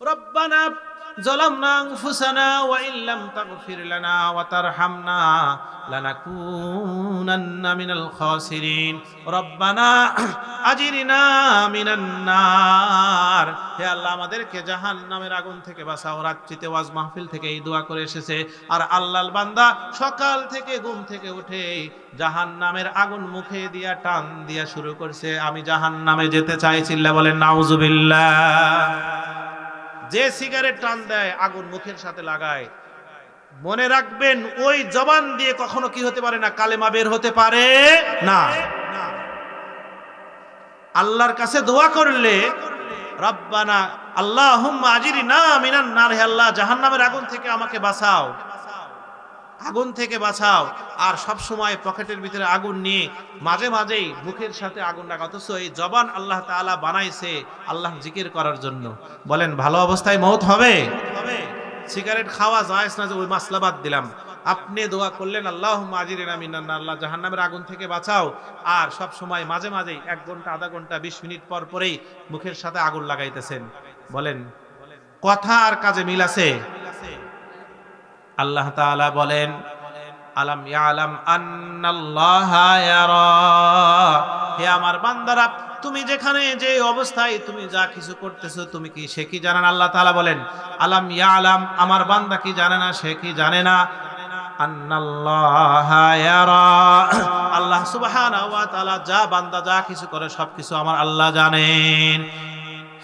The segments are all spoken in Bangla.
রব্বানা যালামনা আনফুসানা ওয়া ইল্লাম তাগফির লানা ওয়া তারহামনা লানাকুনান্না মিনাল খাসিরিন। রব্বানা আজিরনা মিনান নার। হে আল্লাহ, আমাদেরকে জাহান্নামের আগুন থেকে বাঁচাও। রাত্রিতে ওয়াজ মাহফিল থেকে এই দোয়া করে এসেছে, আর আল্লাহর বান্দা সকাল থেকে ঘুম থেকে উঠে জাহান্নামের আগুন মুখে দিয়া টান দিয়া শুরু করছে, আমি জাহান্নামে যেতে চাই। চিল্লা বলেন নাউজুবিল্লাহ। যে সিগারেট টান দেয় আগুন মুখের সাথে লাগায়, মনে রাখবেন ওই জবান দিয়ে কখনো কি হতে পারে না, কালেমা বের হতে পারে না। আল্লাহর কাছে দোয়া করলে রব্বানা আল্লাহুম্মা আজিরনা মিনান নার, হে আল্লাহ জাহান্নামের আগুন থেকে আমাকে বাঁচাও, আগুন থেকে বাঁচাও। আর সব সময় পকেটের ভিতরে আগুন নিয়ে মাঝে মাঝেই মুখের সাথে আগুন রাখা। অথচ এই জবান আল্লাহ তাআলা বানাইছে আল্লাহ জিকির করার জন্য। বলেন ভালো অবস্থায় মওত হবে? সিগারেট খাওয়া জায়েজ না, যে ওই মাসলা বাদ দিলাম। আপনি দোয়া করলেন আল্লাহুম্মা আজিরনা মিনান নার, আল্লাহ জাহান্নামের আগুন থেকে বাঁচাও। আর সব সময় মাঝে মাঝেই 1 ঘন্টা, আধা ঘন্টা, 20 মিনিট পর পরেই মুখের সাথে আগুন লাগাইতেছেন। বলেন কথা আর কাজে মিল আছে? আল্লাহ তাআলা বলেন আলাম ইয়ালাম আন্নাল্লাহা ইয়ারা। হে আমার বান্দারা, তুমি যেখানে যে অবস্থায় তুমি যা কিছু করতেছো, তুমি কি সে কি জানেন? আল্লাহ তাআলা বলেন আলাম ইয়ালাম, আমার বান্দা কি জানে না, সে কি জানে না? আন্নাল্লাহা ইয়ারা, আল্লাহ সুবহানাহু ওয়া তাআলা যা বান্দা যা কিছু করে সবকিছু আমার আল্লাহ জানেন।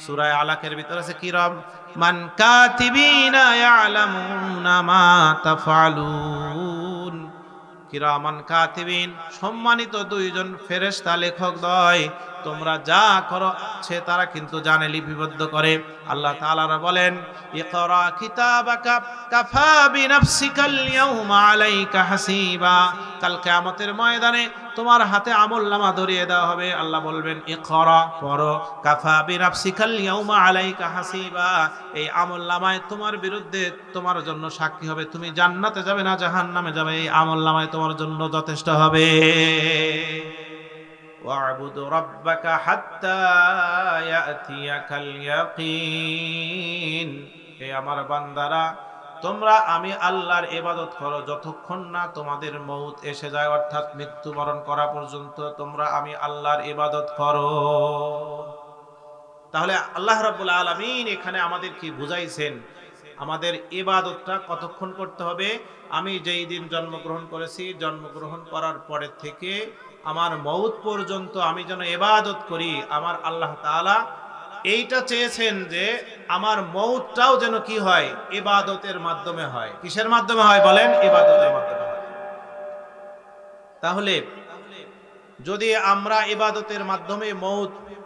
সূরা আলাকের ভিতরে আছে কিরাম মান কাতিবিনা ইয়ালামুনা মা তাফআলুন। কিরামান কাতিবিন, সম্মানিত 2 জন ফেরেশতা লেখক দ্বয়, তোমরা যা করো সে তারা কিন্তু জানে, লিপিবদ্ধ করে। আল্লাহ তাআলা বলেন ইকরা কিতাবাকা কাফা বিনাফসিকাল ইয়াউমা আলাইকা হাসিবা। কাল কিয়ামতের ময়দানে তোমার হাতে আমলনামা ধরিয়ে দেওয়া হবে। আল্লাহ বলবেন ইকরা, পড়ো, কাফা বিনাফসিকাল ইয়াউমা আলাইকা হাসিবা। এই আমলনামায় তোমার বিরুদ্ধে তোমার জন্য সাক্ষী হবে। তুমি জান্নাতে যাবে না জাহান্নামে যাবে, এই আমলনামায় তোমার জন্য যথেষ্ট হবে। ওয়া'বুদ রাব্বাকা হাত্তা ইয়াতিয়াকাল ইয়াকিন। হে আমার বান্দারা, তোমরা আমি আল্লাহর ইবাদত করো যতক্ষণ না তোমাদের মউত এসে যায়, অর্থাৎ মৃত্যুবরণ করা পর্যন্ত তোমরা আমি আল্লাহর ইবাদত করো। তাহলে আল্লাহ রাব্বুল আলামিন এখানে আমাদের কি বুঝাইছেন? আমাদের ইবাদতটা কতক্ষণ করতে হবে? আমি যেই দিন জন্মগ্রহণ করেছি, জন্মগ্রহণ করার পরের থেকে আমার মউত পর্যন্ত আমি যেন ইবাদত করি। আমার আল্লাহ তাআলা এইটা চেয়েছেন যে আমার মউতটাও যেন কি হয়, ইবাদতের মাধ্যমে হয়। কিসের মাধ্যমে হয় বলেন? ইবাদতের মাধ্যমে হয়। তাহলে যদি আমরা ইবাদতের মাধ্যমে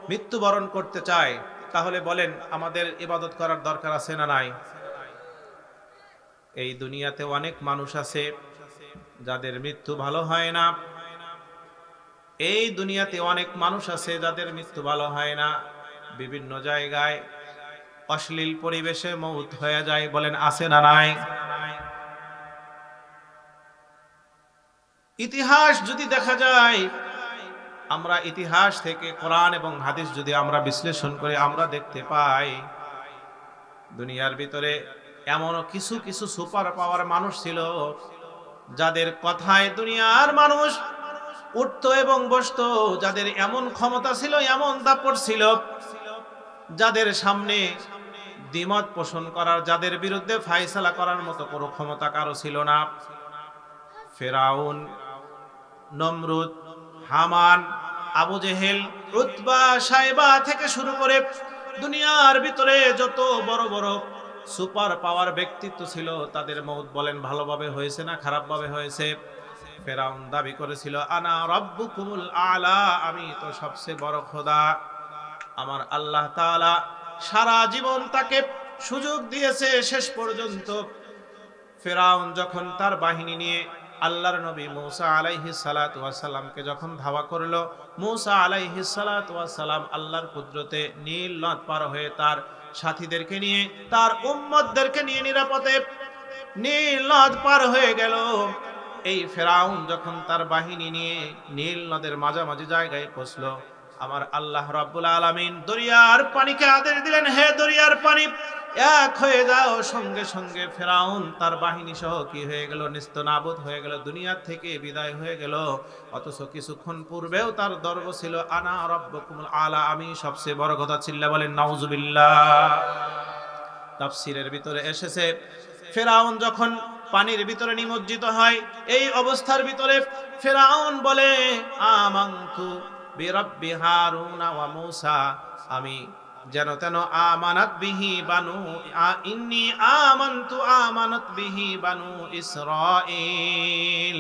মৃত্যুবরণ করতে চাই, তাহলে বলেন আমাদের ইবাদত করার দরকার আছে না নাই? এই দুনিয়াতে অনেক মানুষ আছে যাদের মৃত্যু ভালো হয় না। এই দুনিয়াতে অনেক মানুষ আছে যাদের মৃত্যু ভালো হয় না। বিভিন্ন জায়গায় অশ্লীল পরিবেশে মউত হয়ে যায়। বলেন আছে না নাই? ইতিহাস যদি দেখা যায়, আমরা ইতিহাস থেকে কোরআন এবং হাদিস যদি আমরা বিশ্লেষণ করি, আমরা দেখতে পাই দুনিয়ার ভিতরে এমন কিছু কিছু সুপার পাওয়ার মানুষ ছিল যাদের কথায় দুনিয়ার মানুষ উঠতো এবং বসতো, যাদের এমন ক্ষমতা ছিল, এমন দাপট ছিল, যাদের সামনে দ্বিমত পোষণ করার, যাদের বিরুদ্ধে ফায়সালা করার মতো কোনো ক্ষমতা কারো ছিল না। ফেরাউন, নমরুদ, হামান, আবু জেহেল, উতবা, সাইবা থেকে শুরু করে দুনিয়ার ভিতরে যত বড় বড় সুপার পাওয়ার ব্যক্তিত্ব ছিল, তাদের মউত বলেন ভালোভাবে হয়েছে না খারাপভাবে হয়েছে? ফেরাউন দাবি করেছিল আনা রাব্বুকুমুল আলা, আমি তো সবচেয়ে বড় খোদা। আমার আল্লাহ তাআলা সারা জীবন তাকে সুযোগ দিয়েছে। শেষ পর্যন্ত ফেরাউন যখন তার বাহিনী নিয়ে আল্লাহর নবী মূসা আলাইহিস সালাতু ওয়াস সালামকে যখন ধাওয়া করলো, মূসা আলাইহিস সালাতু ওয়াস সালাম আল্লাহর কুদরতে নীল নদ পার হয়ে তার সাথীদেরকে নিয়ে, তার উম্মতদেরকে নিয়ে নিরাপদে নীল নদ পার হয়ে গেল। এই ফেরাউন যখন তার বাহিনী নিয়ে নীল নদের মাঝামাঝি জায়গায় পৌঁছলো, আমার আল্লাহ রাব্বুল আলামিন দরিয়ার পানিকে আদেশ দিলেন, হে দরিয়ার পানি, এক হয়ে যাও, সঙ্গে সঙ্গে ফেরাউন তার বাহিনী সহ কি হয়ে গেল, নিস্তনাবুদ হয়ে গেল, দুনিয়া থেকে বিদায় হয়ে গেল। অথচ কিছুক্ষণ পূর্বেও তার দর্ব ছিল আনা রাব্বুকুমুল আলা, আমি সবচেয়ে বড় কথা। চিল্লা বলেন নাউজুবিল্লাহ। তাফসীরের ভিতরে এসেছে ফেরাউন যখন পানির ভিতরে নিমজ্জিত হয়, এই অবস্থার ভিতরে ফেরাউন বলে আমানতু বিরাব্বি হারুনা ওয়া মূসা, আমি যেন তেন আমানাত বিহি বানু ইন্নী আমানাত বিহি বানু ইসরাঈল,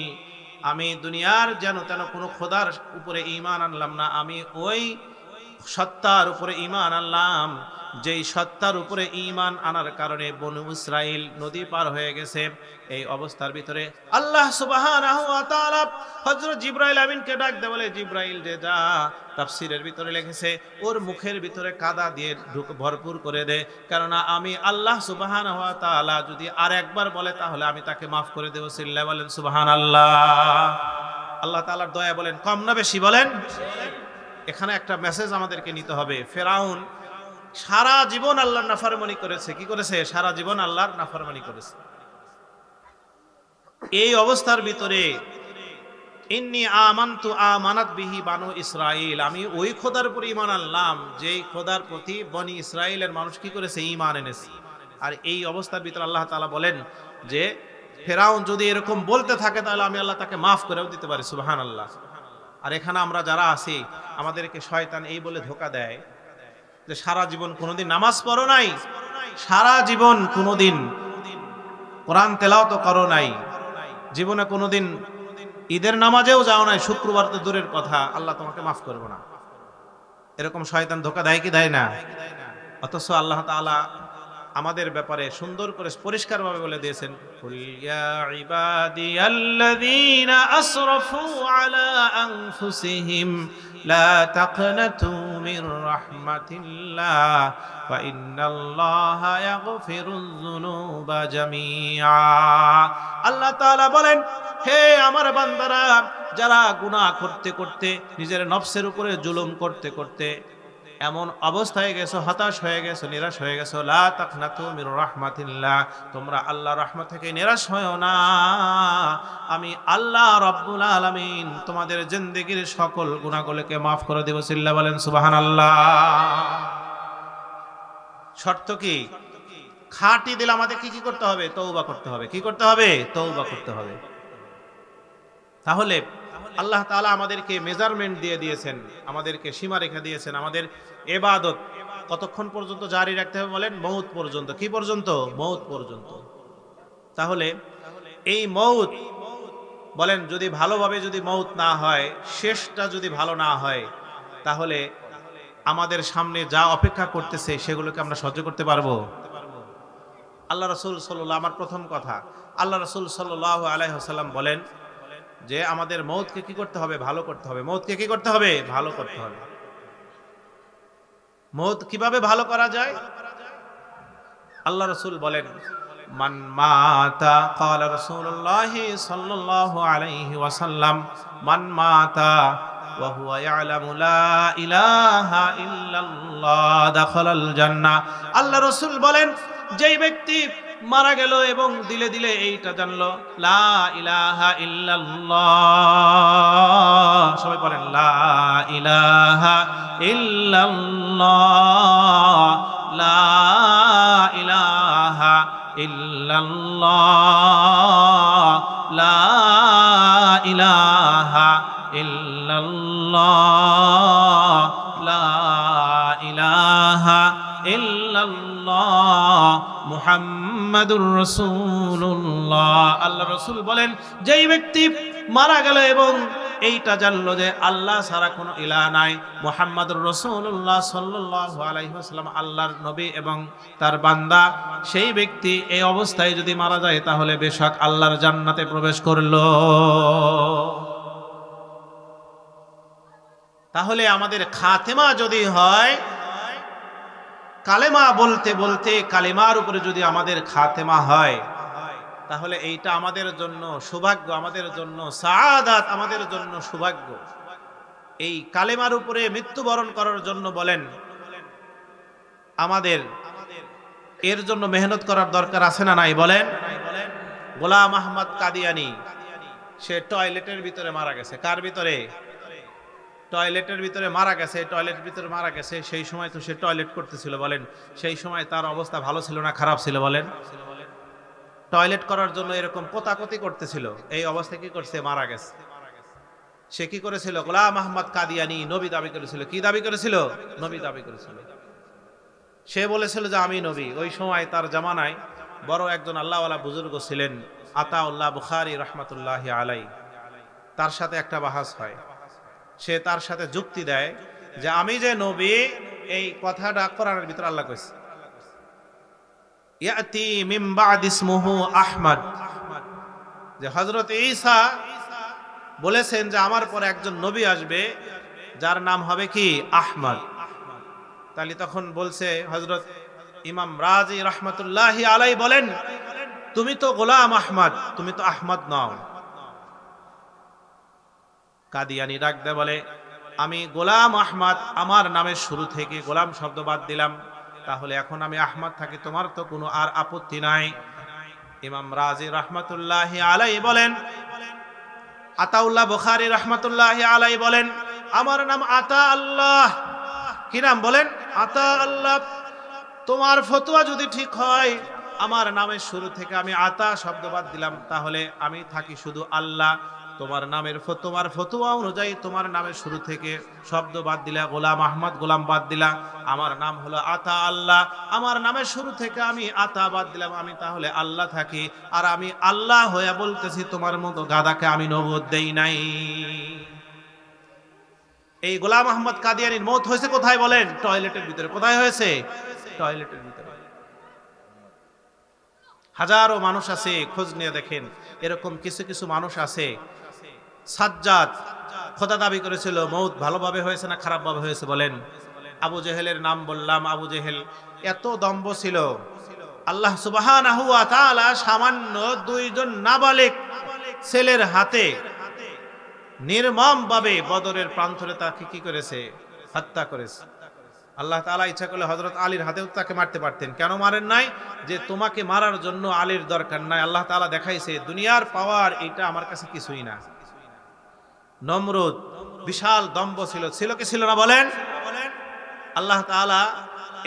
আমি দুনিয়ার যেন তেন কোনো খোদার উপরে ঈমান আনলাম না, আমি ওই সত্তার উপরে ঈমান আনলাম যেই সত্তার উপরে ঈমান আনার কারণে বনু ইসরাইল নদী পার হয়ে গেছে। এই অবস্থার ভিতরে আল্লাহ সুবহানাহু ওয়া তাআলা হযরত জিবরাইল আমিনকে ডাক দেয়, বলে জিবরাইল রে যা, তাফসীরের ভিতরে লিখেছে ওর মুখের ভিতরে কাদা দিয়ে ভরপুর করে দে, কেননা আমি আল্লাহ সুবহানাহু ওয়া তাআলা যদি আর একবার বলে তাহলে আমি তাকে মাফ করে দেব। সিল্লা বলেন সুবহানাল্লাহ। আল্লাহ তাআলার দয়া বলেন কম না বেশি বলেন। এখানে একটা মেসেজ আমাদেরকে নিতে হবে, ফেরাউন সারা জীবন আল্লাহর নাফরমানি করেছে। কি করেছে? সারা জীবন আল্লাহর নাফরমানি করেছে। এই অবস্থার ভিতরে ইন্নী আমানতু আমানাত বিহি বানু ইসরাঈল, আমি ওই খোদার উপর ঈমান আনলাম যেই খোদার প্রতি বনি ইসরাইলের মানুষ কি করেছে? ঈমান এনেছে। আর এই অবস্থার ভিতরে আল্লাহ তাআলা বলেন যে ফেরাউন যদি এরকম বলতে থাকে তাহলে আমি আল্লাহ তাকে মাফ করেও দিতে পারি। সুবহানাল্লাহ। আর এখানে আমরা যারা আছি আমাদেরকে শয়তান এই বলে ধোঁকা দেয় যে সারা জীবন কোনোদিন নামাজ পড়ো নাই, সারা জীবন কোনোদিন কোরআন তেলাওয়াত করো নাই, জীবনে কোনোদিন ঈদের নামাজেও যাও নাই, শুক্রবার তো দূরের কথা, আল্লাহ তোমাকে মাফ করবে না। এরকম শয়তান ধোঁকা দেয় কি দেয় না? অথচ আল্লাহ তাআলা আমাদের ব্যাপারে সুন্দর করে পরিষ্কারভাবে বলে দিয়েছেন, কুল ইয়া ইবাদিয়াল্লাযীনা আসরাফু আলা আনফুসিহিম লা তাকনাতু মির রাহমাতিল্লাহ ওয়া ইন্নাল্লাহা ইয়াগফিরুয যুনুবা জামিআ। আল্লাহ তাআলা বলেন, হে আমার বান্দারা, যারা গুনাহ করতে করতে নিজের নফসের উপরে জুলুম করতে করতে এমন অবস্থায় গেছো, হতাশ হয়ে গেছো, নিরাশ হয়ে গেছো, লা তাকনাতু মির রাহমাতিল্লাহ, তোমরা আল্লাহর রহমত থেকে নিরাশ হয়ো না। আমি আল্লাহ রাব্বুল আলামিন তোমাদের জিন্দেগীর সকল গুনাহগুলোকে মাফ করে দেব। সিল্লা বলেন সুবহানাল্লাহ। শর্ত কি? খাঁটি দিল আমাদের কি করতে হবে? তওবা করতে হবে। কি করতে হবে? তওবা করতে হবে। তাহলে আল্লাহ তাআলা আমাদেরকে মেজারমেন্ট দিয়ে দিয়েছেন, আমাদেরকে সীমারেখা দিয়েছেন। আমাদের ইবাদত কতক্ষণ পর্যন্ত জারি রাখতে হবে বলেন? মউত পর্যন্ত। কি পর্যন্ত? মউত পর্যন্ত। তাহলে এই মউত বলেন যদি ভালোভাবে যদি মউত না হয়, শেষটা যদি ভালো না হয়, তাহলে আমাদের সামনে যা অপেক্ষা করতেছে সেগুলোকে আমরা সহ্য করতে পারবো? আল্লাহ রাসূল সাল্লাল্লাহু, আমার প্রথম কথা, আল্লাহ রাসূল সাল্লাল্লাহু আলাইহি ওয়াসাল্লাম বলেন যে আমাদের মউতকে কি করতে হবে? ভালো করতে হবে। মউতকে কি করতে হবে? ভালো করতে হবে। মউত কিভাবে ভালো করা যায়? আল্লাহ রাসূল বলেন, মান মাতা, ক্বালা রাসূলুল্লাহ সাল্লাল্লাহু আলাইহি ওয়াসাল্লাম, মান মাতা ওয়া হুয়া ইয়ালামু লা ইলাহা ইল্লাল্লাহ দাখালাল জান্নাহ। আল্লাহ রাসূল বলেন, যেই ব্যক্তি মারা গেল এবং দিলে দিলে এইটা জানলো লা ইলাহা ইল্লাল্লাহ, সবাই বলেন লা ইলাহা ইল্লাল্লাহ, লা ইলাহা ইল্লাল্লাহ, লা ইলাহা ইল্লাল্লাহ, লা ইলাহা ইল্লাল্লাহ মুহাম্মাদুর রাসূলুল্লাহ। আল্লাহ রাসূল বলেন, যেই ব্যক্তি মারা গেল এবং এইটা জানলো যে আল্লাহ ছাড়া কোনো ইলাহ নাই, মুহাম্মাদুর রাসূলুল্লাহ সাল্লাল্লাহু আলাইহি ওয়াসাল্লাম আল্লাহর নবী এবং তার বান্দা, সেই ব্যক্তি এই অবস্থায় যদি মারা যায় তাহলে বেশক আল্লাহর জান্নাতে প্রবেশ করলো। তাহলে আমাদের খাতেমা যদি হয়, কালেমা বলতে বলতে কালেমার উপরে যদি আমাদের খাতেমা হয়, তাহলে এইটা আমাদের জন্য সৌভাগ্য, আমাদের জন্য সাআদাত, আমাদের জন্য সৌভাগ্য। এই কালেমার উপরে মৃত্যুবরণ করার জন্য বলেন আমাদের এর জন্য মেহনত করার দরকার আছে না নাই বলেন? গোলাম আহমদ কাদিয়ানি সে টয়লেটের ভিতরে মারা গেছে। কার ভিতরে? টয়লেটের ভিতরে মারা গেছে। টয়লেটের ভিতরে মারা গেছে, সেই সময় তো সে টয়লেট করতেছিল। বলেন সেই সময় তার অবস্থা ভালো ছিল না খারাপ ছিল? বলেন টয়লেট করার জন্য এরকম কোতাকতি করতেছিল, এই অবস্থায় কি করছে? মারা গেছে। সে কি করেছিল? গোলাম আহমদ কাদিয়ানি নবী দাবি করেছিল। কি দাবি করেছিল? নবী দাবি করেছিল। সে বলেছিল যে আমি নবী। ওই সময় তার জামানায় বড় একজন আল্লাহওয়ালা বুজুর্গ ছিলেন, আতাউল্লাহ বুখারী রহমাতুল্লাহি আলাই। তার সাথে একটা বাহাস হয়। সে তার সাথে যুক্তি দেয় যে আমি যে নবী, এই কথাটা কোরআনের ভিতরে আল্লাহ কইছে, ইয়াতি মিন বা'দি ইসমুহু আহমদ, যে হযরত ঈসা বলেছেন যে আমার পরে একজন নবী আসবে যার নাম হবে কি? আহমদ। তাহলে তখন বলছে হযরত ইমাম রাজি রহমাতুল্লাহি আলাই বলেন, তুমি তো গোলাম আহমদ, তুমি তো আহমদ নও। কাদিয়ানি ডাক দেয় বলে, আমি গোলাম আহমদ, আমার নামের শুরু থেকে গোলাম শব্দ বাদ দিলাম, তাহলে এখন আমি আহমদ থাকি, তোমার তো কোনো আর আপত্তি নাই? ইমাম রাজি রহমাতুল্লাহি আলাই বলেন, আতাউল্লাহ বুখারী রহমাতুল্লাহি আলাই বলেন, আমার নাম আতা আল্লাহ। কি নাম বলেন? আতা আল্লাহ। তোমার ফতোয়া যদি ঠিক হয়, আমার নামের শুরু থেকে আমি আতা শব্দ বাদ দিলাম, তাহলে আমি থাকি শুধু আল্লাহ। তোমার নামের তোমার ফতোয়া অনুযায়ী তোমার নামের শুরু থেকে শব্দ বাদ দিলা, গোলাম আহমদ গোলাম বাদ দিলা, আমার নাম হলো আতা আল্লাহ। আমার নামের শুরু থেকে আমি আতা বাদ দিলাম, আমি তাহলে আল্লাহ থাকি। আর আমি আল্লাহ হয়ে বলতেছি, তোমার মতো গাদাকে আমি নবুয়ত দেই নাই। এই গোলাম আহমদ কাদিয়ানির মওত হয়েছে কোথায় বলেন? টয়লেটের ভিতরে। কোথায় হয়েছে? টয়লেটের ভিতরে। হাজারো মানুষ আছে, খোঁজ নিয়ে দেখেন, এরকম কিছু কিছু মানুষ আছে। সাজ্জাদ খোদা দাবি করেছিল, মওত ভালোভাবে হয়েছে না খারাপ ভাবে হয়েছে বলেন? আবু জেহেলের নাম বললাম, আবু জেহেল এত দম্ভ ছিল, আল্লাহ সুবহানাহু ওয়া তাআলা সামান্য দুইজন নাবালিগ ছেলের হাতে নির্মম ভাবে বদরের প্রান্তরে তাকে কি করেছে? হত্যা করেছে। আল্লাহ তাআলা ইচ্ছা করলে হযরত আলীর হাতেও তাকে মারতে পারতেন। কেন মারেন নাই? যে তোমাকে মারার জন্য আলীর দরকার নাই। আল্লাহ তাআলা দেখাইছে দুনিয়ার পাওয়ার এটা আমার কাছে কিছুই না। নমরুদ বিশাল দম্ভ ছিল, ছিল কি ছিল না বলেন? আল্লাহ তাআলা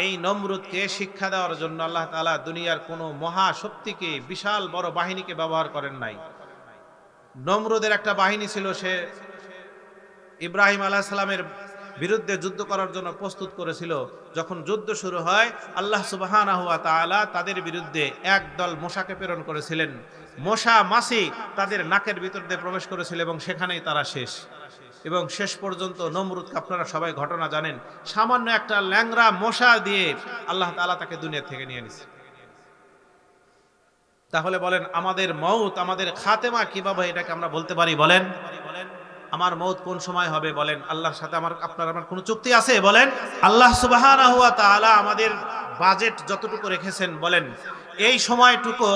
এই নমরুদকে শিক্ষা দেওয়ার জন্য আল্লাহ তাআলা দুনিয়ার কোনো মহাশক্তিকে, বিশাল বড় বাহিনীকে ব্যবহার করেন নাই। নমরুদের একটা বাহিনী ছিল, সে ইব্রাহিম আলাইহিস সালামের বিরুদ্ধে যুদ্ধ করার জন্য প্রস্তুত করেছিল। যখন যুদ্ধ শুরু হয়, আল্লাহ সুবহানাহু ওয়া তাআলা তাদের বিরুদ্ধে একদল মশাকে প্রেরণ করেছিলেন। মশা মাছি তাদের নাকের ভিতর দিয়ে প্রবেশ করেছিল এবং সেখানেই তারা শেষ। এবং শেষ পর্যন্ত নমরুদকে আপনারা সবাই ঘটনা জানেন, সামান্য একটা ল্যাংড়া মশা দিয়ে আল্লাহ তাআলা তাকে দুনিয়া থেকে নিয়ে নিয়েছে। তাহলে বলেন আমাদের মওত, আমাদের খাতেমা কিভাবে এটাকে আমরা বলতে পারি বলেন? আমার মওত কোন সময় হবে বলেন? আল্লাহর সাথে আমার কোনো চুক্তি আছে বলেন? আল্লাহ সুবহানাহু ওয়া তাআলা আমাদের বাজেট যতটুকু রেখেছেন বলেন, এই সময়টুকু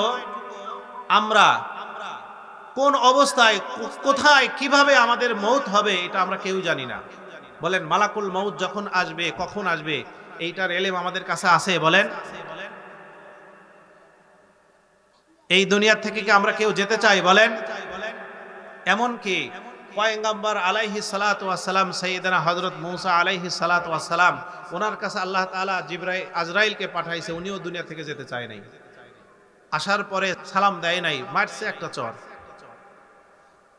আমরা কোন অবস্থায়, কোথায়, কিভাবে আমাদের মওত হবে এটা আমরা কেউ জানি না। বলেন মালাকুল মওত যখন আসবে, কখন আসবে, এইটার ইলম আমাদের কাছে আছে বলেন? এই দুনিয়া থেকে কি আমরা কেউ যেতে চাই বলেন? এমন কি পয়গম্বর আলাইহিস সালাতু ওয়াস সালাম সাইয়েদনা হযরত মূসা আলাইহিস সালাতু ওয়াস সালাম, ওনার কাছে আল্লাহ তাআলা আজরাইলকে পাঠাইছে, উনিও দুনিয়া থেকে যেতে চায় নাই। আসার পরে সালাম দেয় নাই, মারছে একটা চর।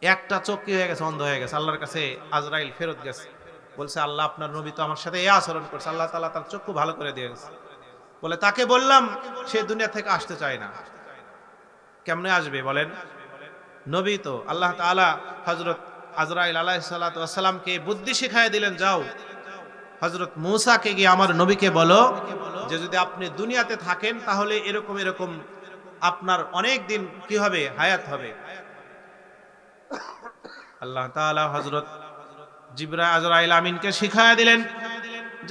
একটা চোখ কি হয়ে গেছে? অন্ধ হয়ে গেছে। আল্লাহর কাছে আজরাইল ফেরত গেছে, বলছে আল্লাহ আপনার নবী তো আমার সাথে এই আচরণ করছে। আল্লাহ তাআলা তার চক্ষু ভালো করে দিয়ে গেছে। বলে তাকে বললাম সে দুনিয়া থেকে আসতে চায় না। কেমনে আসবে বলেন? নবী তো। আল্লাহ তাআলা হযরত আজরাইল আলাইহিস সালাতু ওয়াস সালামকে বুদ্ধি শিখায় দিলেন, যাও হযরত মূসাকে গিয়ে আমার নবীকে বলো যে যদি আপনি দুনিয়াতে থাকেন তাহলে এরকম এরকম আপনার অনেক দিন কি হবে? হায়াত হবে। আল্লাহ তাআলা হযরত আজরাইল আমিনকে শিখায় দিলেন,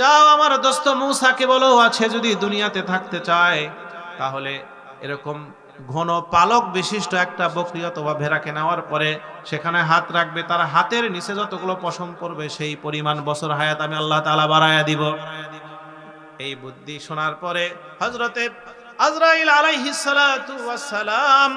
যাও আমার দোস্ত মূসাকে বলো, আছে যদি দুনিয়াতে থাকতে চায় তাহলে এরকম ঘন পালক বিশিষ্ট একটা বকরি অথবা ভেড়াকে নেওয়ার পরে সেখানে হাত রাখবে, তার হাতের নিচে যতগুলো পশম পড়বে সেই পরিমাণ বছর হায়াত আমি আল্লাহ তাআলা বাড়ায়া দিব। এই বুদ্ধি শোনার পরে হযরতে আজরাইল আলাইহিস সালাতু ওয়াস সালাম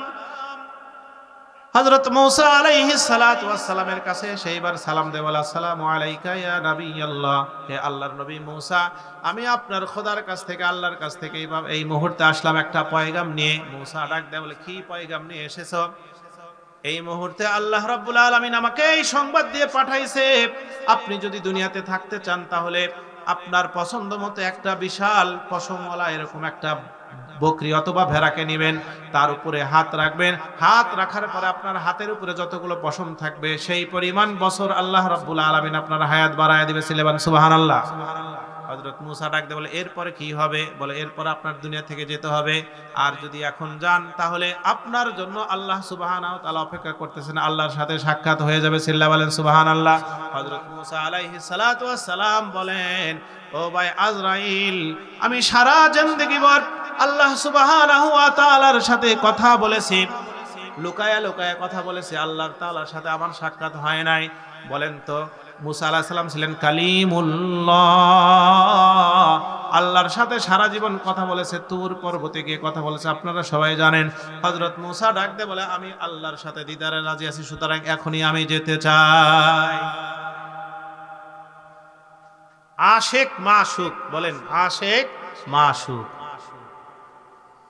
হযরত মূসা আলাইহিস সালাতু ওয়াস সালামের কাছে সেইবার সালাম দেয়, বলে আসসালামু আলাইকা ইয়া নবিয়াল্লাহ, হে আল্লাহর নবী মূসা, আমি আপনার খোদার কাছ থেকে, আল্লাহর কাছ থেকে এই মুহূর্তে আসলাম একটা পয়গাম নিয়ে। মূসা ডাক দেয়, বলে কি পয়গাম নিয়ে এসেছো? এই মুহূর্তে আল্লাহ রাব্বুল আলামিন আমাকে এই সংবাদ দিয়ে পাঠাইছে, আপনি যদি দুনিয়াতে থাকতে চান তাহলে আপনার পছন্দ মতো একটা বিশাল পশমওয়ালা এরকম একটা বকরি অথবা ভেড়াকে নেবেন, তার উপরে হাত রাখবেন, হাত রাখার পরে আপনার হাতের উপরে যতগুলো পশম থাকবে সেই পরিমাণ বছর আল্লাহ রাব্বুল আলামিন আপনার হায়াত বাড়ায় দিবে। সিলেবান সুবহানাল্লাহ। হযরত মূসা ডাক দিয়ে বলে এরপরে কি হবে? বলে এরপর আপনার দুনিয়া থেকে যেতে হবে, আর যদি এখন যান তাহলে আপনার জন্য আল্লাহ সুবহানাহু ওয়া তাআলা অপেক্ষা করতেছেন, আল্লাহর সাথে সাক্ষাৎ হয়ে যাবে। সিল্লা বলেন সুবহানাল্লাহ। হযরত মূসা আলাইহিস সালাতু ওয়াস সালাম বলেন, ও ভাই আজরাইল, আমি সারা জিন্দেগি ভর আল্লাহ সুবহানাহু ওয়া তাআলার সাথে কথা বলেছি, লুকায়া লুকায়া কথা বলেছি, আল্লাহ তাআলার সাথে আমার সাক্ষাৎ হয় নাই। বলেন তো, মূসা আলাইহিস সালাম ছিলেন কালিমুল্লাহ, আল্লাহর সাথে সারা জীবন কথা বলেছে, তুর পর্বতে গিয়ে কথা বলেছে, আপনারা সবাই জানেন। হযরত মূসা ডাক দিয়ে বলে আমি আল্লাহর সাথে দিদারে রাজি আছি, সুতরাং এখনই আমি যেতে চাই। আশিক মাশুক, বলেন আশিক মাশুক।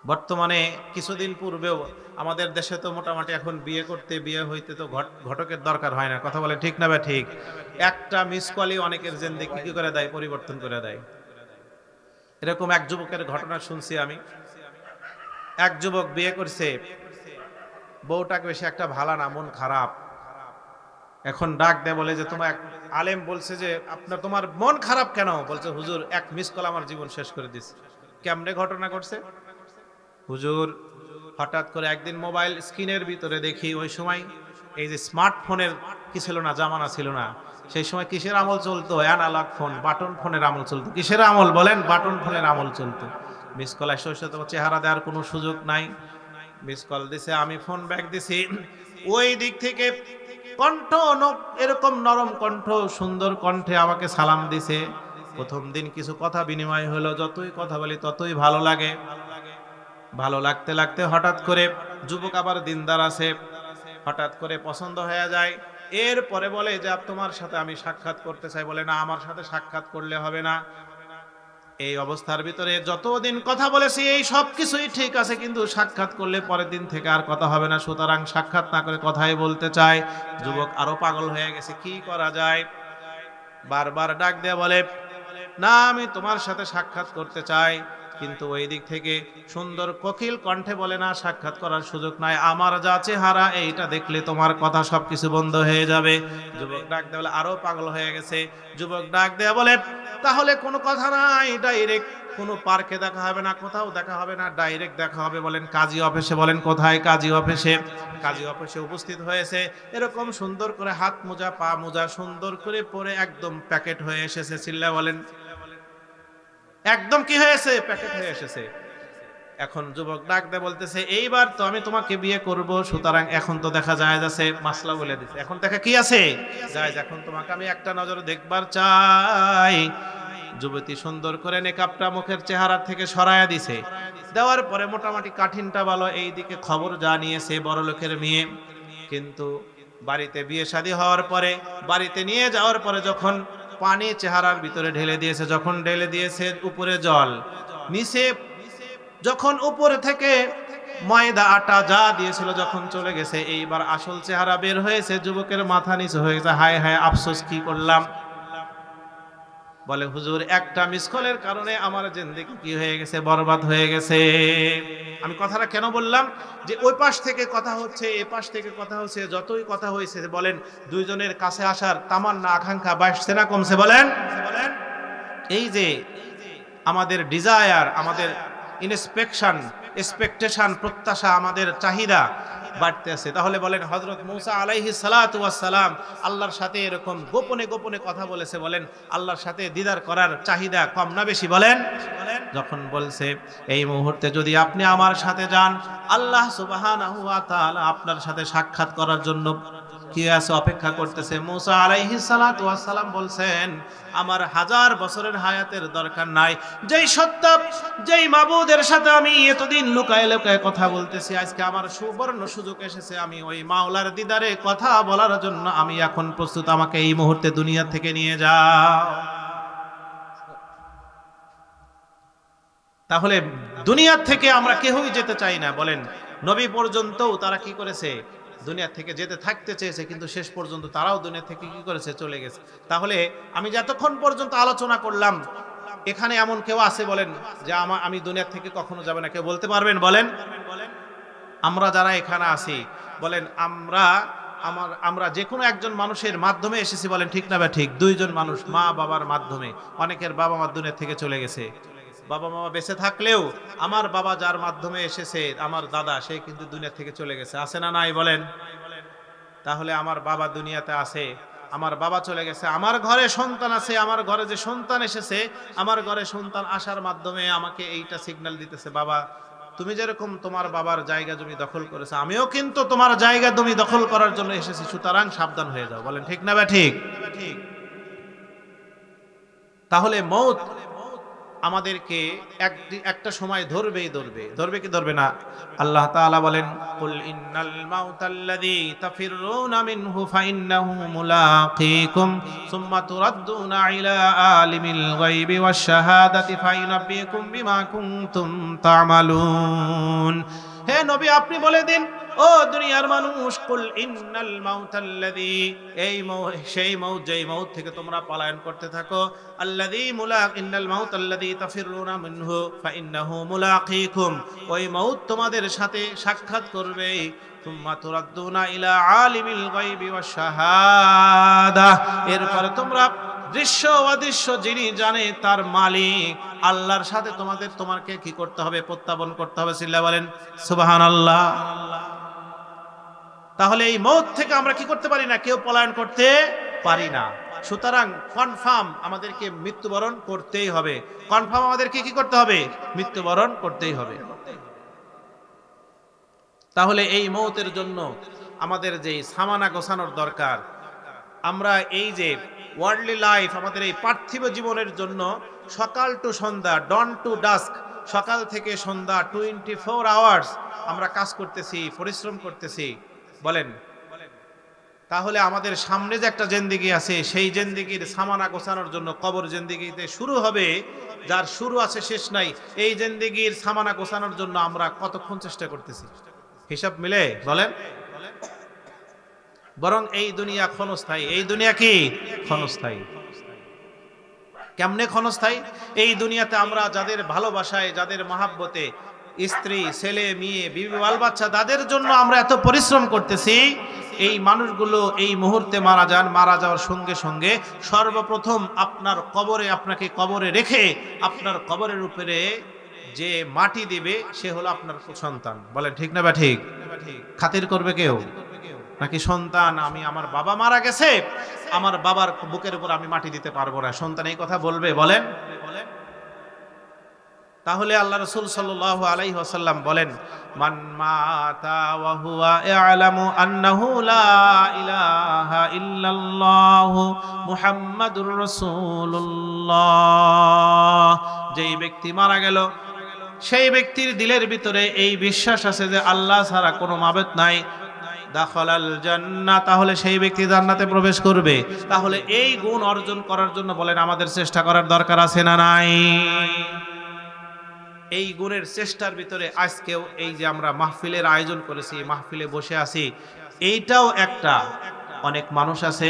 বর্তমানে কিছুদিন পূর্বেও আমাদের দেশে তো মোটামুটি এখন বিয়ে করতে, বিয়ে হইতে তো ঘটকের দরকার হয় না, কথা বলে ঠিক না বা ঠিক? একটা মিস কলই অনেকের জিন্দেগি কি করে দেয়, পরিবর্তন করে দেয়। এরকম এক যুবকের ঘটনা শুনছি আমি। এক যুবক বিয়ে করছে, বউটাকে বেশি একটা ভালো না, মন খারাপ। এখন ডাক দেয়, বলে যে তোমার এক আলেম বলছে যে তোমার মন খারাপ কেন? বলছে হুজুর, এক মিস কল আমার জীবন শেষ করে দিছে। কেমনে ঘটনা ঘটছে? হুজুর, হঠাৎ করে একদিন মোবাইল স্ক্রিনের ভিতরে দেখি, ওই সময় এই যে স্মার্টফোনের কি ছিল না, জামানা ছিল না, সেই সময় কিসের আমল চলতো? অ্যানালগ ফোন, বাটন ফোনের আমল চলতো। কিসের আমল বলেন? বাটন ফোনের আমল চলতো। মিস কল আসে, ওর সাথে চেহারা দেওয়ার কোনো সুযোগ নাই। মিস কল দিছে, আমি ফোন ব্যাক দিছি, ওই দিক থেকে কণ্ঠ এরকম নরম কণ্ঠ, সুন্দর কণ্ঠে আমাকে সালাম দিছে। প্রথম দিন কিছু কথা বিনিময় হলো, যতই কথা বলি ততই ভালো লাগে। ভালো লাগতে লাগতে হঠাৎ করে, যুবক আবার দিনদার আছে, হঠাৎ করে পছন্দ হয়ে যায়। এরপরে বলে যে তোমার সাথে আমি সাক্ষাৎ করতে চাই। বলে না, আমার সাথে সাক্ষাৎ করলে হবে না। এই অবস্থার ভিতরে যতদিন কথা বলেছি এই সব কিছুই ঠিক আছে, কিন্তু সাক্ষাৎ করলে পরের দিন থেকে আর কথা হবে না, সুতরাং সাক্ষাৎ না করে কথাই বলতে চাই। যুবক আরো পাগল হয়ে গেছে, কি করা যায়? বারবার ডাক দেয়া বলে, না আমি তোমার সাথে সাক্ষাৎ করতে চাই, কিন্তু ওই দিক থেকে সুন্দর কোকিল কণ্ঠে বলে, না সাক্ষাৎ করার সুযোগ নাই, আমার যা চেহারা এইটা দেখলে তোমার কথা সবকিছু বন্ধ হয়ে যাবে। যুবক ডাক দেয়া বলে, আরো পাগল হয়ে গেছে। যুবক ডাক দেয়া বলে, তাহলে কোনো কথা নাই, ডাইরেক্ট কোনো পার্কে দেখা হবে না, কোথাও দেখা হবে না, ডাইরেক্ট দেখা হবে। বলেন কাজী অফিসে। বলেন কোথায়? কাজী অফিসে। কাজী অফিসে উপস্থিত হয়েছে, এরকম সুন্দর করে হাত মোজা পা মোজা সুন্দর করে পরে একদম প্যাকেট হয়ে এসেছে। চিল্লা বলেন, একদম কি হয়েছে? প্যাকেট হয়ে এসেছে। এখন যুবক ডাক দেয়, বলতেছে এইবার তো আমি তোমাকে বিয়ে করব, সুতরাং এখন তো দেখা যায় যাচ্ছে, মাসলা বলে দিচ্ছে, এখন দেখা কি আছে যায়, এখন তোমাকে আমি একটা নজর দেখবার চাই। যুবতী সুন্দর করে নেকাবটা মুখের চেহারা থেকে সরায়া দিছে। দেওয়ার পরে মোটামুটি কাঠিনটা ভালো, এইদিকে খবর জানিয়েছে বড় লোকের মেয়ে। কিন্তু বাড়িতে বিয়ে শাদী হওয়ার পরে, বাড়িতে নিয়ে যাওয়ার পরে যখন পানি চেহারার ভিতরে ঢেলে দিয়েছে, যখন ঢেলে দিয়েছে উপরে জল, নিচে যখন উপরে থেকে ময়দা আটা যা দিয়েছিল যখন চলে গেছে, এইবার আসল চেহারা বের হয়েছে। যুবকের মাথা নিচু হয়ে গেছে, হায় হায় আফসোস, কি করলাম। বলে হুজুর, একটা মিসকলের কারণে আমার জিন্দেগি কি হয়ে গেছে, বরবাদ হয়ে গেছে। আমি কথাটা কেন বললাম, যে ওই পাশ থেকে কথা হচ্ছে, এ পাশ থেকে কথা হচ্ছে, যতই কথা হয়েছে বলেন দুইজনের কাছে আসার তামান্না আকাঙ্ক্ষা বাড়ছে না কমছে? বলেন এই যে আমাদের ডিজায়ার, আমাদের এক্সপেকটেশন, প্রত্যাশা, আমাদের চাহিদা বাড়তে আছে। তাহলে বলেন হযরত মূসা আলাইহিস সালাতু ওয়াস সালাম আল্লাহর সাথে এরকম গোপনে গোপনে কথা বলেছে, বলেন আল্লাহর সাথে দিদার করার চাহিদা কম না বেশি? বলেন যখন বলছে এই মুহূর্তে যদি আপনি আমার সাথে যান, আল্লাহ সুবহানাহু ওয়া তাআলা আপনার সাথে সাক্ষাৎ করার জন্য কি আছে অপেক্ষা করতেছে। মুসা আলাইহিস সালাতু ওয়াস সালাম বলছেন, আমার 1000 বছরের হায়াতের দরকার নাই। যেই সত্তা, যেই মাবুদের সাথে আমি এতদিন লুকায় লুকায় কথা বলতেছি, আজকে আমার সুবর্ণ সুযোগ এসেছে, আমি ওই মাওলার দিদারে কথা বলার জন্য আমি এখন প্রস্তুত, আমাকে এই মুহূর্তে দুনিয়া থেকে নিয়ে যাও। তাহলে দুনিয়া থেকে আমরা কেউই যেতে চাই না। বলেন নবী পর্যন্তও তারা কি করেছে, দুনিয়া থেকে যেতে থাকতে চেয়েছে, কিন্তু শেষ পর্যন্ত তারাও দুনিয়া থেকে কি করেছে, চলে গেছে। তাহলে আমি যতক্ষণ পর্যন্ত আলোচনা করলাম, এখানে এমন কেউ আছে বলেন যে আমি দুনিয়া থেকে কখনো যাব না? কেউ বলতে পারবেন? বলেন আমরা যারা এখানে আছি, বলেন আমরা যে কোনো একজন মানুষের মাধ্যমে এসেছি, বলেন ঠিক না বা ঠিক? দুইজন মানুষ মা বাবার মাধ্যমে, অনেকের বাবা মা দুনিয়া থেকে চলে গেছে। বাবা মা বেঁচে থাকলেও আমার বাবা যার মাধ্যমে এসেছে, আমার দাদা, সে কিন্তু দুনিয়া থেকে চলে গেছে। আছে না নাই বলেন? তাহলে আমার বাবা দুনিয়াতে আছে, আমার বাবা চলে গেছে, আমার ঘরে সন্তান আছে, আমার ঘরে যে সন্তান এসেছে, আমার ঘরে সন্তান আসার মাধ্যমে আমাকে এইটা সিগন্যাল দিতেছে, বাবা তুমি যেরকম তোমার বাবার জায়গা জমি দখল করেছে, আমিও কিন্তু তোমার জায়গা জমি দখল করার জন্য এসেছি, সুতরাং সাবধান হয়ে যাও। বলেন ঠিক না বা ঠিক? তাহলে মৌত আমাদেরকে একটা সময় ধরবেই ধরবে। ধরবে কি ধরবে না? আল্লাহ তাআলা বলেন, কুল ইন্নাল মাউতাল্লাযী তাফিররুনা মিনহু ফাইন্নাহু মুলাকীকুম সুম্মা তুরাদ্দুনা ইলা আলিমিল গায়বি ওয়াশ শাহাদাতি ফায়ুনাব্বিউকুম বিমা কুনতুম তা'মালুন। হে নবী, আপনি বলে দিন, ও দুনিয়ার মানুষ, কুল ইন্নাল মাউতাল্লাযী, সেই মৌত, যেই মৌত থেকে তোমরা পলায়ন করতে থাকো, আল্লাযী ইন্নাল মাউতাল্লাযী তাফিররুনা মিনহু ফাইন্নাহু মুলাকীকুম, ওই মৌত তোমাদের সাথে সাক্ষাৎ করবে। সুম্মা তুরাদ্দুনা ইলা আলিমিল গায়বি ওয়াশ শাহাদা, এরপরে তোমরা দৃশ্য অদৃশ্য যিনি জানে তার মালিক আল্লাহর সাথে তোমাকে কি করতে হবে? প্রত্যাবন করতে হবে। সিল্লা বলেন সুবহানাল্লাহ। তাহলে এই মৌত থেকে আমরা কি করতে পারি না? কেউ পলায়ন করতে পারি না। সুতরাং কনফার্ম আমাদেরকে মৃত্যুবরণ করতেই হবে। কনফার্ম আমাদেরকে কি করতে হবে? মৃত্যুবরণ করতেই হবে। তাহলে এই মৌতের জন্য আমাদের যে সামানা গোছানোর দরকার, আমরা এই যে ওয়ার্ল্ডলি লাইফ, আমাদের এই পার্থিব জীবনের জন্য সকাল টু সন্ধ্যা, ডন টু ডাস্ক, সকাল থেকে সন্ধ্যা 24 আওয়ার্স আমরা কাজ করতেছি, পরিশ্রম করতেছি। বলেন তাহলে আমাদের সামনে যে একটা জিন্দেগি আছে, সেই জিন্দেগির সামানা গোছানোর জন্য, কবর জিন্দেগিতে শুরু হবে, যার শুরু আছে শেষ নাই, এই জিন্দেগির সামানা গোছানোর জন্য আমরা কতক্ষণ চেষ্টা করতেছি? হিসাব মিলে বলেন। বরং এই দুনিয়া ক্ষণস্থায়ী। এই দুনিয়া কি ক্ষণস্থায়ী? কেমনে ক্ষণস্থায়ী? এই দুনিয়াতে আমরা যাদের ভালোবাসায়, যাদের মহাব্বতে, স্ত্রী, ছেলে, মেয়ে, বিবি, বাল বাচ্চা, তাদের জন্য আমরা এত পরিশ্রম করতেছি, এই মানুষগুলো এই মুহূর্তে মারা যান। মারা যাওয়ার সঙ্গে সঙ্গে সর্বপ্রথম আপনাকে কবরে রেখে আপনার কবরের উপরে যে মাটি দিবে, সে হলো আপনার সন্তান। বলেন ঠিক না বা ঠিক? খাতির করবে কেউ নাকি সন্তান? আমার বাবা মারা গেছে, আমার বাবার বুকের উপর আমি মাটি দিতে পারবো না, সন্তান এই কথা বলবে? বলেন। তাহলে আল্লাহ রাসূল সাল্লাল্লাহু আলাইহি ওয়াসাল্লাম বলেন, মান মাতা ওয়া হুয়া ইয়ালামু আন্নাহু লা ইলাহা ইল্লাল্লাহ মুহাম্মাদুর রাসূলুল্লাহ, যেই ব্যক্তি মারা গেল, সেই ব্যক্তির দিলের ভিতরে এই বিশ্বাস আছে যে আল্লাহ ছাড়া কোনো মাবুদ নাই, দাখালাল জান্নাহ, তাহলে সেই ব্যক্তি জান্নাতে প্রবেশ করবে। তাহলে এই গুণ অর্জন করার জন্য বলেন আমাদের চেষ্টা করার দরকার আছে না নাই? এই গুণের চেষ্টার ভিতরে আজকেও এই যে আমরা মাহফিলের আয়োজন করেছি, মাহফিলে বসে আছি, এইটাও একটা। অনেক মানুষ আছে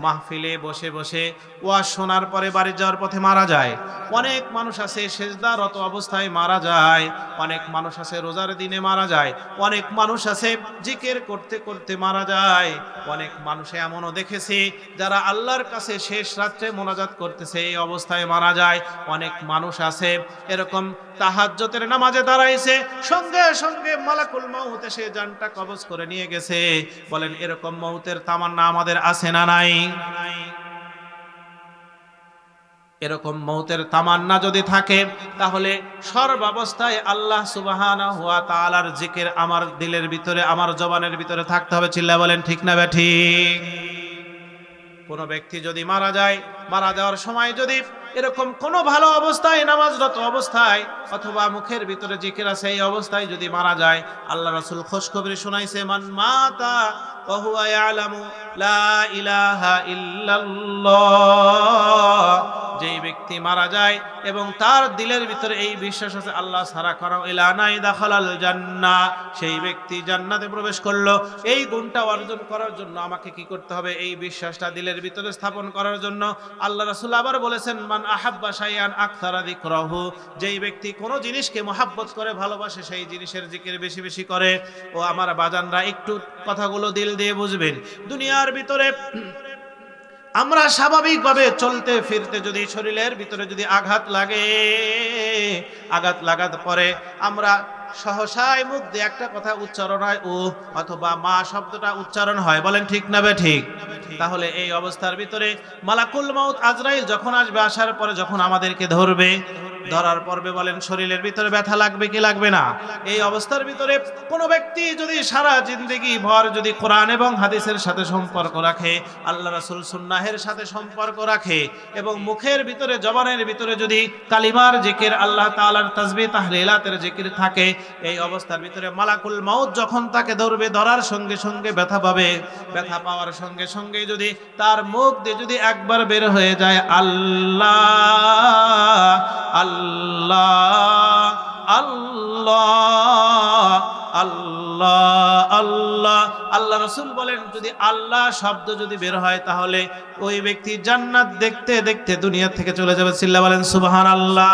মাহফিলে বসে বসে ওয়াজ শোনার পরে বাড়ি যাওয়ার পথে মারা যায়। অনেক মানুষ আছে সেজদারত অবস্থায় মারা যায়। অনেক মানুষ আছে রোজার দিনে মারা যায়। অনেক মানুষ আছে জিকির করতে করতে মারা যায়। অনেক মানুষ এমনও দেখেছি যারা আল্লাহর কাছে শেষ রাত্রে মোনাজাত করতেছে, এই অবস্থায় মারা যায়। অনেক মানুষ আছে এরকম তাহাজ্জুদের নামাজে দাঁড়াইছে, সঙ্গে সঙ্গে মালাকুল মাউত এসে জানটা কবজ করে নিয়ে গেছে। বলেন এরকম মউতের তামান্না আমাদের আছে না নাই? এরকম মৌতের তামান্না যদি থাকে, তাহলে সর্বাবস্থায় আল্লাহ সুবহানাহু ওয়া তাআলার জিকির আমার দিলের ভিতরে, আমার জবানের ভিতরে থাকতে হবে। চিল্লা বলেন ঠিক না ঠিক? কোনো ব্যক্তি যদি মারা যায়, মারা যাওয়ার সময় যদি এরকম কোনো ভালো অবস্থায়, নামাজরত অবস্থায় অথবা মুখের ভিতরে জিকির আছে, এই অবস্থায় যদি মারা যায়, আল্লাহ রাসূল খুশখবরি শোনাইছে, মান মাতা ওয়া হুয়া ইয়ালামু লা ইলাহা ইল্লাল্লাহ, যেই ব্যক্তি মারা যায় এবং তার দিলের ভিতরে এই বিশ্বাস আছে আল্লাহ ছাড়া কারো ইলাহ নাই, দাখালাল জান্নাহ, সেই ব্যক্তি জান্নাতে প্রবেশ করলো। এই গুণটা অর্জন করার জন্য আমাকে কি করতে হবে? এই বিশ্বাসটা দিলের ভিতরে স্থাপন করার জন্য আল্লাহ রাসূল আবার বলেছেন, মান আহাব্বা শাইআন আকসারা যিকরাহু, যেই ব্যক্তি কোনো জিনিসকে মহব্বত করে, ভালোবাসে, সেই জিনিসের জিকির বেশি বেশি করে। ও আমার বাজানরা, একটু কথাগুলো দিল দিয়ে বুঝবেন। দুনিয়ার ভিতরে আমরা স্বাভাবিকভাবে চলতে ফিরতে যদি শরীরের ভিতরে যদি আঘাত লাগে, আঘাত লাগার পরে আমরা সহসায় মুখ দিয়ে একটা কথা উচ্চারণ হয় ও, অথবা মা শব্দটা উচ্চারণ হয়। বলেন ঠিক না বে ঠিক? তাহলে এই অবস্থার ভিতরে মালাকুল মাউত আজরাইল যখন আসবে, আসার পরে যখন আমাদেরকে ধরবে, ধরার পর্বে বলেন শরীরের ভিতরে ব্যথা লাগবে কি লাগবে না? এই অবস্থার ভিতরে কোনো ব্যক্তি যদি সারা জিন্দেগি ভর যদি কোরআন এবং হাদিসের সাথে সম্পর্ক রাখে, আল্লাহ রাসূল সুন্নাহের সাথে সম্পর্ক রাখে, এবং মুখের ভিতরে, জবানের ভিতরে যদি কালিমার জিকির, আল্লাহ তাআলার তাসবিহ তাহলিলাতের জিকির থাকে, এই অবস্থার ভিতরে মালাকুল মাউত যখন তাকে ধরবে, ধরার সঙ্গে সঙ্গে ব্যথা পাবে। ব্যথা পাওয়ার সঙ্গে সঙ্গে যদি তার মুখ দিয়ে যদি একবার বের হয়ে যায় আল্লাহ আল্লাহ আল্লাহ আল্লাহ আল্লাহ, আল্লাহ রাসূল বলেন যদি আল্লাহ শব্দ যদি বের হয়, তাহলে ওই ব্যক্তি জান্নাত দেখতে দেখতে দুনিয়া থেকে চলে যাবে। চিল্লা বলেন সুবহানাল্লাহ।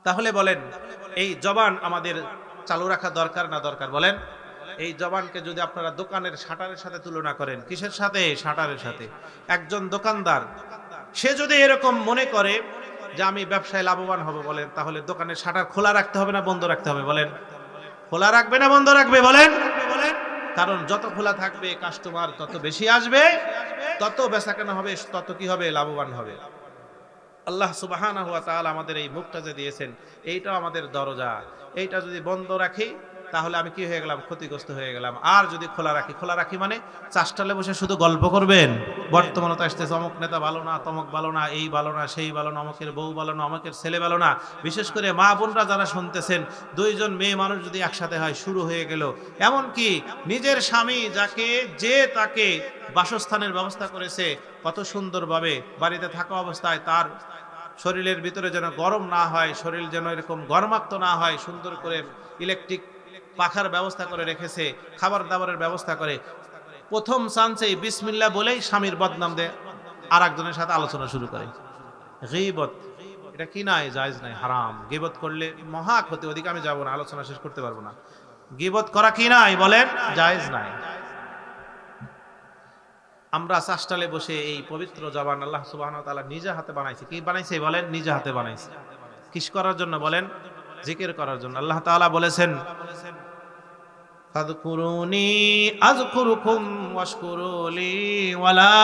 তাহলে বলেন, এই জবান আমাদের চালু রাখা দরকার না দরকার? বলেন, এই জবানকে যদি আপনারা দোকানের শাটারের সাথে তুলনা করেন, কিসের সাথে? শাটারের সাথে। একজন দোকানদার, সে যদি এরকম মনে করে যে আমি ব্যবসায় লাভবান হব, বলেন, তাহলে দোকানের শাটার খোলা রাখতে হবে না বন্ধ রাখতে হবে? বলেন, খোলা রাখবে না বন্ধ রাখবে? বলেন, কারণ যত খোলা থাকবে কাস্টমার তত বেশি আসবে, তত বেচাকেনা হবে, তত কি হবে? লাভবান হবে। আল্লাহ সুবহানাহু ওয়া তাআলা আমাদের এই মুখটা যে দিয়েছেন, এইটাও আমাদের দরজা। এইটা যদি বন্ধ রাখি, তাহলে আমি কি হয়ে গেলাম? ক্ষতিগ্রস্ত হয়ে গেলাম। আর যদি খোলা রাখি, খোলা রাখি মানে চাষটালে বসে শুধু গল্প করবেন। বর্তমানে তো আসতেছে অমুক নেতা ভালো না, তমক ভালো না, এই ভালো না, সেই ভালো না, অমুকের বউ ভালো না, অমুকের ছেলে ভালো না। বিশেষ করে মা বোনরা যারা শুনতেছেন, দুইজন মেয়ে মানুষ যদি একসাথে হয়, শুরু হয়ে গেল। এমনকি নিজের স্বামী যে তাকে বাসস্থানের ব্যবস্থা করেছে, কত সুন্দরভাবে বাড়িতে থাকা অবস্থায় তার শরীরের ভিতরে যেন গরম না হয়, শরীর যেন এরকম গরমাক্ত না হয়, সুন্দর করে ইলেকট্রিক পাখার ব্যবস্থা করে রেখেছে, খাবার দাবারের ব্যবস্থা করে। প্রথম চান্সেই বিসমিল্লাহ বলেই স্বামীর বদনাম দেয়, আর একজনের সাথে আলোচনা শুরু করে। গীবত, এটা কি নাই? জায়েজ নাই, হারাম। গীবত করলে মহা ক্ষতি। ওদিকে আমি যাব না, আলোচনা শেষ করতে পারবো না। গীবত করা কি নাই? বলেন, জায়েজ নাই। আমরা চাষটালে বসে এই পবিত্র জবান আল্লাহ সুবহানাহু ওয়া তাআলা নিজে হাতে বানাইছে। কি বানাইছে? বলেন, নিজে হাতে বানাইছে। কিস করার জন্য? বলেন, জিকির করার জন্য। আল্লাহ তাআলা বলেছেন, ফাযকুরুনি আযকুরুকুম ওয়াশকুরুলি ওয়ালা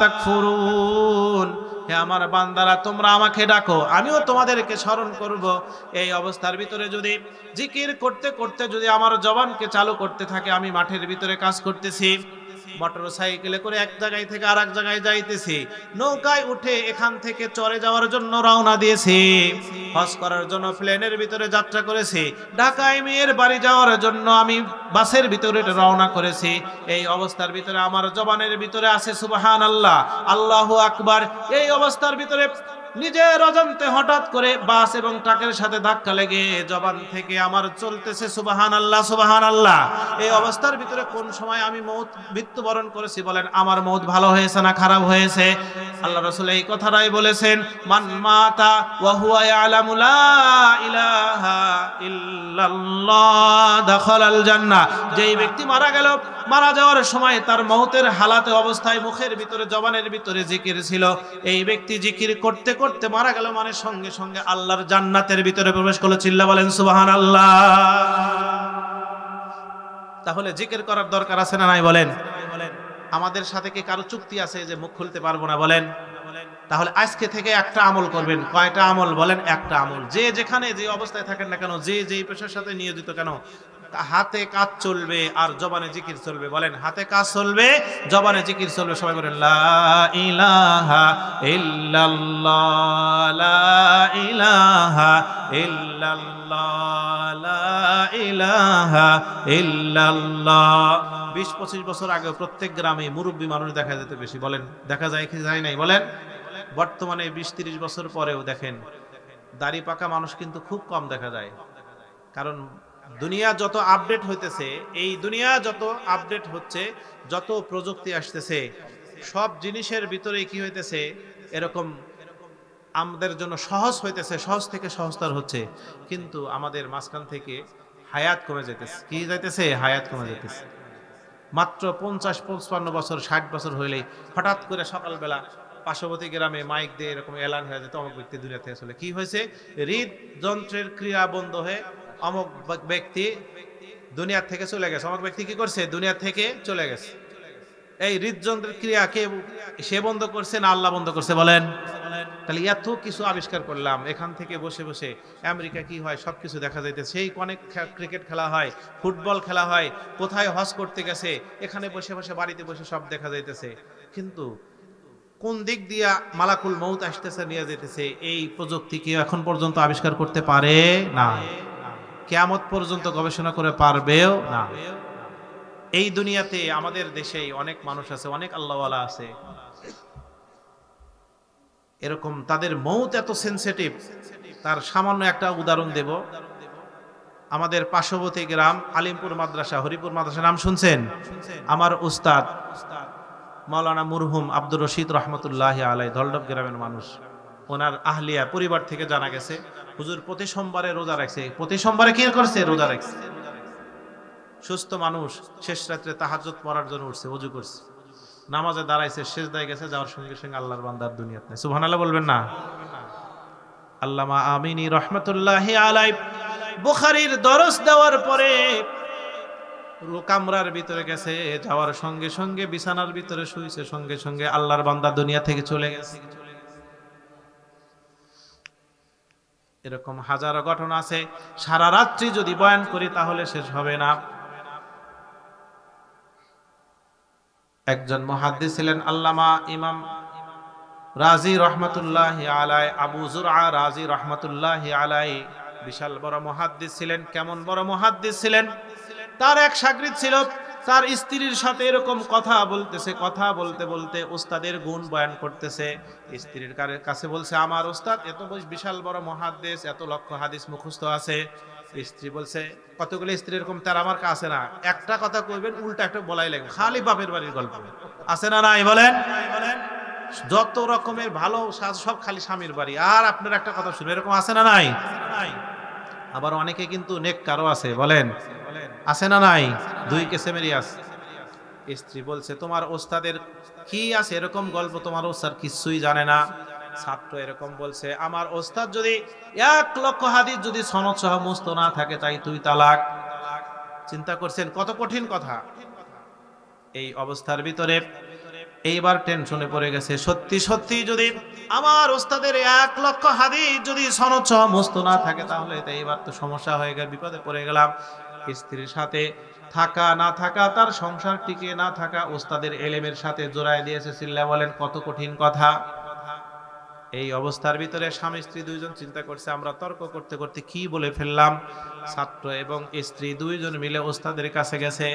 তাকফুরুন। হে আমার বান্দারা, তোমরা আমাকে ডাকো, আমিও তোমাদেরকে স্মরণ করব। এই অবস্থার ভিতরে যদি জিকির করতে করতে যদি আমার জবানকে চালু করতে থাকে, আমি মাঠের ভিতরে কাজ করতেছি, মোটর সাইকেলে করে এক জায়গায় থেকে আর এক জায়গায় যাইতেছি, নৌকায় উঠে এখান থেকে চরে যাওয়ার জন্য রওনা দিয়েছি, হজ করার জন্য প্লেনের ভিতরে যাত্রা করেছি, ঢাকায় মেয়ের বাড়ি যাওয়ার জন্য আমি বাসের ভিতরে রওনা করেছি। এই অবস্থার ভিতরে আমার জবানের ভিতরে আছে সুবহানাল্লাহ, আল্লাহু আকবার। এই অবস্থার ভিতরে নিজের অজান্তে হঠাৎ করে বাস এবং ট্রাকের সাথে ধাক্কা লেগে জবান থেকে আমার চলতেছে সুবহানাল্লাহ সুবহানাল্লাহ। এই অবস্থার ভিতরে কোন সময় আমি মৃত্যুবরণ করেছি? বলেন, আমার মৌত ভালো হয়েছে না খারাপ হয়েছে? আল্লাহ রাসূল এই কথাটাই বলেছেন, মান মাতা ওয়া হুয়া ইয়ালামু লা ইলাহা ইল্লাল্লাহ দাখালাল জান্নাহ। যেই ব্যক্তি মারা গেল, মারা যাওয়ার সময় তার মৌতের হালাতে অবস্থায় মুখের ভিতরে, জবানের ভিতরে জিকির ছিল, এই ব্যক্তি জিকির করতে করতে মারা গেল, মানে সঙ্গে সঙ্গে আল্লাহর জান্নাতের ভিতরে প্রবেশ করলো। চিল্লা বলেন সুবহানাল্লাহ। তাহলে জিকির করার দরকার আছে না নাই? বলেন, আমাদের সাথে কি কারো চুক্তি আছে যে মুখ খুলতে পারবো না? বলেন। তাহলে আজকে থেকে একটা আমল করবেন। কয়টা আমল? বলেন। একটা আমল। যে যেখানে যে অবস্থায় থাকেন না কেন, যে যেই পেশার সাথে নিয়োজিত কেন, হাতে কাজ চলবে আর জবানে জিকির চলবে। বলেন, হাতে কাজ চলবে, জবানে জিকির চলবে। সবাই বলেন লা ইলাহা ইল্লাল্লাহ, লা ইলাহা ইল্লাল্লাহ, লা ইলাহা ইল্লাল্লাহ। 20-25 বছর আগে প্রত্যেক গ্রামে মুরব্বী মানুষ দেখা যেত বেশি। বলেন, দেখা যায় কি যায় নাই? বলেন। বর্তমানে 20-30 বছর পরেও দেখেন দাড়ি পাকা মানুষ কিন্তু খুব কম দেখা যায়। কারণ দুনিয়া যত আপডেট হইতেছে, এই দুনিয়া যত আপডেট হচ্ছে, যত প্রযুক্তি আসতেছে, সব জিনিসের ভিতরে কি হইতেছে, এরকম আমাদের জন্য সহজ হইতেছে, সহজ থেকে সহজতর হচ্ছে, কিন্তু আমাদের মাঝখান থেকে হায়াত কমে যেতেছে। কি যাইতেছে? হায়াত কমে যেতেছে। মাত্র 50-55 বছর 60 বছর হইলেই হঠাৎ করে সকালবেলা পার্শ্ববর্তী গ্রামে মাইক দিয়ে এরকম এলান হয়ে যেত, অমুক ব্যক্তি দুনিয়া থেকে চলে। কি হয়েছে? হৃদযন্ত্রের ক্রিয়া বন্ধ হয়ে অমুক ব্যক্তি দুনিয়া থেকে চলে গেছে। অমুক ব্যক্তি কি করছে? দুনিয়া থেকে চলে গেছে। এই হৃদযন্ত্রের ক্রিয়া কে সে বন্ধ করছে না আল্লাহ বন্ধ করছে? বলেন। তাহলে এত কিছু আবিষ্কার করলাম, এখান থেকে বসে বসে আমেরিকা কি হয় সবকিছু দেখা যাইতেছে। সেই অনেক ক্রিকেট খেলা হয়, ফুটবল খেলা হয়, কোথায় হজ করতে গেছে, এখানে বসে বসে বাড়িতে বসে সব দেখা যাইতেছে। কিন্তু কোন দিক দিয়া মালাকুল মউত আসতেছে, নিয়ে যেতেছে, এই প্রযুক্তি কেউ এখন পর্যন্ত আবিষ্কার করতে পারে না। কিয়ামত পর্যন্ত গবেষণা করে পারবেও না। এই দুনিয়াতে আমাদের দেশেই অনেক মানুষ আছে, অনেক আল্লাহওয়ালা আছে, এরকম তাদের মউত এত সেনসিটিভ। তার সামান্য একটা উদাহরণ দেব। আমাদের পার্শ্ববর্তী গ্রাম আলিমপুর মাদ্রাসা, হরিপুর মাদ্রাসা নাম শুনছেন? আমার উস্তাদ মাওলানা মুরহুম আব্দুর রশিদ রহমতুল্লাহ আলাই, ধলডব গ্রামের মানুষ। ওনার আহলিয়া পরিবার থেকে জানা গেছে হুজুর প্রতি সোমবারে রোজা রাখছে। প্রতি সোমবারে কি করছে? রোজা রাখছে। সুস্থ মানুষ, শেষ রাত্রে তাহাজ্জুদ পড়ার জন্য উঠছে, ওযু করছে, নামাজে দাঁড়াইছে, সেজদায় গেছে, যাওয়ার সঙ্গে সঙ্গে আল্লাহর বান্দার দুনিয়াতে নাই। সুবহানাল্লাহ বলবেন না? আল্লামা আমিনী রহমতুল্লাহি আলাই বুখারীর দরস দেওয়ার পরে কামরার ভিতরে গেছে, যাওয়ার সঙ্গে সঙ্গে বিছানার ভিতরে শুইছে, সঙ্গে সঙ্গে আল্লাহর বান্দা দুনিয়া থেকে চলে গেছে। এরকম হাজারো ঘটনা আছে, সারা রাত্রি যদি বয়ান করি তাহলে শেষ হবে না। একজন মুহাদ্দিস ছিলেন আল্লামা ইমাম রাজি রহমতুল্লাহি আলাই, আবু জুরআ রাজি রহমতুল্লাহি আলাই। বিশাল বড় মুহাদ্দিস ছিলেন। কেমন বড় মুহাদ্দিস ছিলেন? তার এক শাগরিদ ছিল, তার স্ত্রীর সাথে এরকম কথা বলতেছে, কথা বলতে বলতে উস্তাদের গুণ বয়ান করতেছে। স্ত্রীর কাছে বলছে, আমার উস্তাদ এত বিশাল বড় মুহাদ্দিস, এত লক্ষ হাদিস মুখস্থ আছে। স্ত্রী বলছে, কতগুলো স্ত্রী এরকম, তার আমার কাছে না, একটা কথা কইবেন উল্টা একটা বলাই লাগবে, খালি বাপের বাড়ির গল্প। আছে না নাই? বলেন। যত রকমের ভালো সব খালি স্বামীর বাড়ি, আর আপনার একটা কথা শুনবে, এরকম আছে না নাই? আবার অনেকে কিন্তু নেককারও আছে। বলেন, আছে না নাই? দুই কেসেমেরই আছে। স্ত্রী বলছে, তোমার ওস্তাদের কি আছে এরকম গল্প? তোমার ওস্তাদ কিছুই জানে না। ছাত্র এরকম বলছে, আমার ওস্তাদ যদি 1 লক্ষ হাদিস যদি সনদ সহ মুস্ত না থাকে, তাই তুই তালাক। চিন্তা করছেন কত কঠিন কথা। এই অবস্থার ভিতরে এইবার টেনশনে পড়ে গেছে, সত্যি সত্যি যদি আমার ওস্তাদের 1 লক্ষ হাদিস যদি সনদ সহ মুস্ত না থাকে, তাহলে এইবার তো সমস্যা হয়ে গেল, বিপদে পড়ে গেলাম। স্ত্রীর সাথে থাকা না থাকা, তার সংসার টিকে না থাকা, ওস্তাদের এলেমের সাথে জোড়ায় দিয়েছে। চিল্লা বলেন, কত কঠিন কথা। এই অবস্থার ভিতরে স্বামী স্ত্রী দুইজন চিন্তা করছে, আমরা তর্ক করতে করতে কি বলে ফেললাম। ছাত্র এবং স্ত্রী দুইজন মিলে ওস্তাদের কাছে গেছে।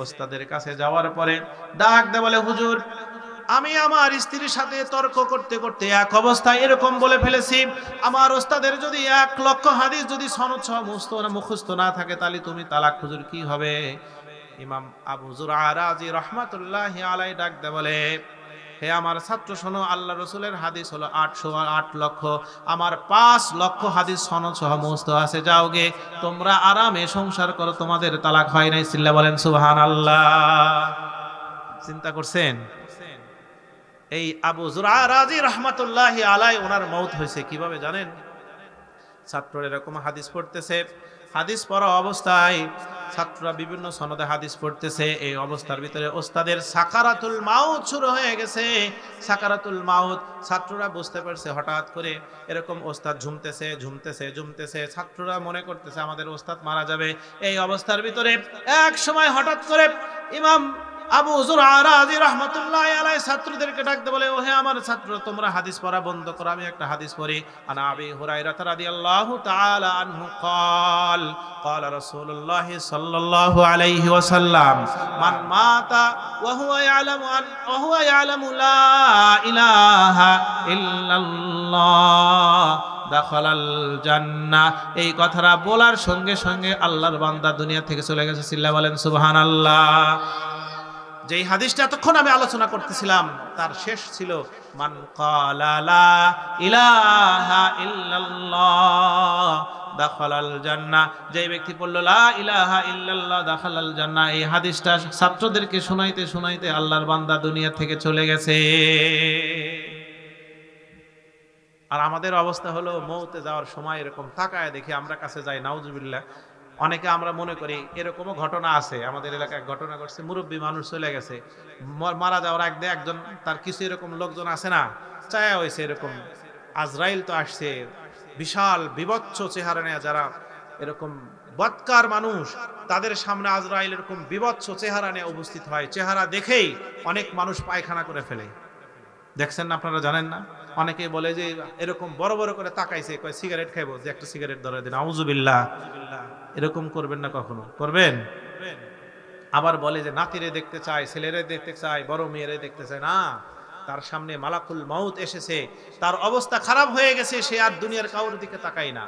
ওস্তাদের কাছে যাওয়ার পরে ডাক দে বলে, হুজুর আমি আমার স্ত্রীর সাথে তর্ক করতে করতে এক অবস্থায় এরকম বলে ফেলেছি, আমার ওস্তাদের যদি 1 লক্ষ হাদিস যদি সনদ সহ মুখস্থ না থাকে, তাহলে তুমি তালাক। হুজুর কি হবে? ইমাম আবু জুরআ রাজি রহমাতুল্লাহি আলাইহি ডাক দে বলে, হে আমার ছাত্র শোনো, আল্লাহ রসুলের হাদিস হলো 808 লক্ষ, আমার 5 লক্ষ হাদিস সনদ সহ মুখস্থ আছে। যাও গে, তোমরা আরামে সংসার করো, তোমাদের তালাক হয় নাই। চিল্লা বলেন সুবহানাল্লাহ। চিন্তা করছেন? এই আবু জুরআ রাজি রহমাতুল্লাহি আলাই, ওনার মওত হয়েছে কিভাবে জানেন? ছাত্র এরকম হাদিস পড়তেছে, হাদিস পড়া অবস্থায় ছাত্ররা বিভিন্ন সনদে হাদিস পড়তেছে, এই অবস্থার ভিতরে ওস্তাদের সাকারাতুল মাউত শুরু হয়ে গেছে। সাকারাতুল মাউত, ছাত্ররা বুঝতে পারছে হঠাৎ করে এরকম ওস্তাদ ঝুমতেছে ঝুমতেছে ঝুমতেছে, ছাত্ররা মনে করতেছে আমাদের ওস্তাদ মারা যাবে। এই অবস্থার ভিতরে এক সময় হঠাৎ করে ইমাম আবু যুরআ রাজি রাহমাতুল্লাহি আলাইহি ছাত্রদেরকে ডাকতে বলে, ওহে আমার ছাত্র, তোমরা হাদিস পড়া বন্ধ করো, আমি একটা হাদিস পড়ি। আনা আবি হুরায়রা রাদিয়াল্লাহু তাআলা আনহু قال قال رسول الله صلى الله عليه وسلم من مات وهو يعلم لا اله الا الله দাখালাল জান্নাহ। এই কথাটা বলার সঙ্গে সঙ্গে আল্লাহর বান্দা দুনিয়া থেকে চলে গেছে। সিল্লা বলেন সুবহানাল্লাহ। যেই হাদিসটা এতক্ষণ আমি আলোচনা করতেছিলাম তার শেষ ছিল মান ক্বালা লা ইলাহা ইল্লাল্লাহ দাখালাল জান্নাহ। যেই ব্যক্তি বলল লা ইলাহা ইল্লাল্লাহ দাখালাল জান্নাহ, এই হাদিসটা ছাত্রদেরকে শোনাইতে শোনাইতে আল্লাহর বান্দা দুনিয়া থেকে চলে গেছে। আর আমাদের অবস্থা হলো মৌতে যাওয়ার সময় এরকম তাকায় দেখি আমরা কাছে যাই, নাউজুবিল্লাহ। অনেকে আমরা মনে করি এরকমও ঘটনা আছে, আমাদের এলাকায় ঘটনা ঘটছে, মুরব্বী মানুষ চলে গেছে, মারা যাওয়ার আগে একজন তার কিছু এরকম লোকজন আছে না, চায়া হয়েছে এরকম আজরাইল তো আসছে, বিশাল বিভৎস চেহারা নেয়া যারা এরকম বদকার মানুষ, তাদের সামনে আজরাইল এরকম বিভৎস চেহারা নিয়ে উপস্থিত হয়। চেহারা দেখেই অনেক মানুষ পায়খানা করে ফেলে। দেখছেন না আপনারা, জানেন না? অনেকে বলে যে এরকম বড় বড় করে তাকাইছে, কয় সিগারেট খাইবো, যে একটা সিগারেট ধরে দিন, আউযুবিল্লাহ। এরকম করবেন না, কখনো করবেন? আবার বলে যে নাতিরে দেখতে চায়, ছেলেরে দেখতে চায়, বড় মেয়েরে দেখতে চায় না। তার সামনে মালাকুল মাউত এসেছে, তার অবস্থা খারাপ হয়ে গেছে, সে আর দুনিয়ার কাউর দিকে তাকায় না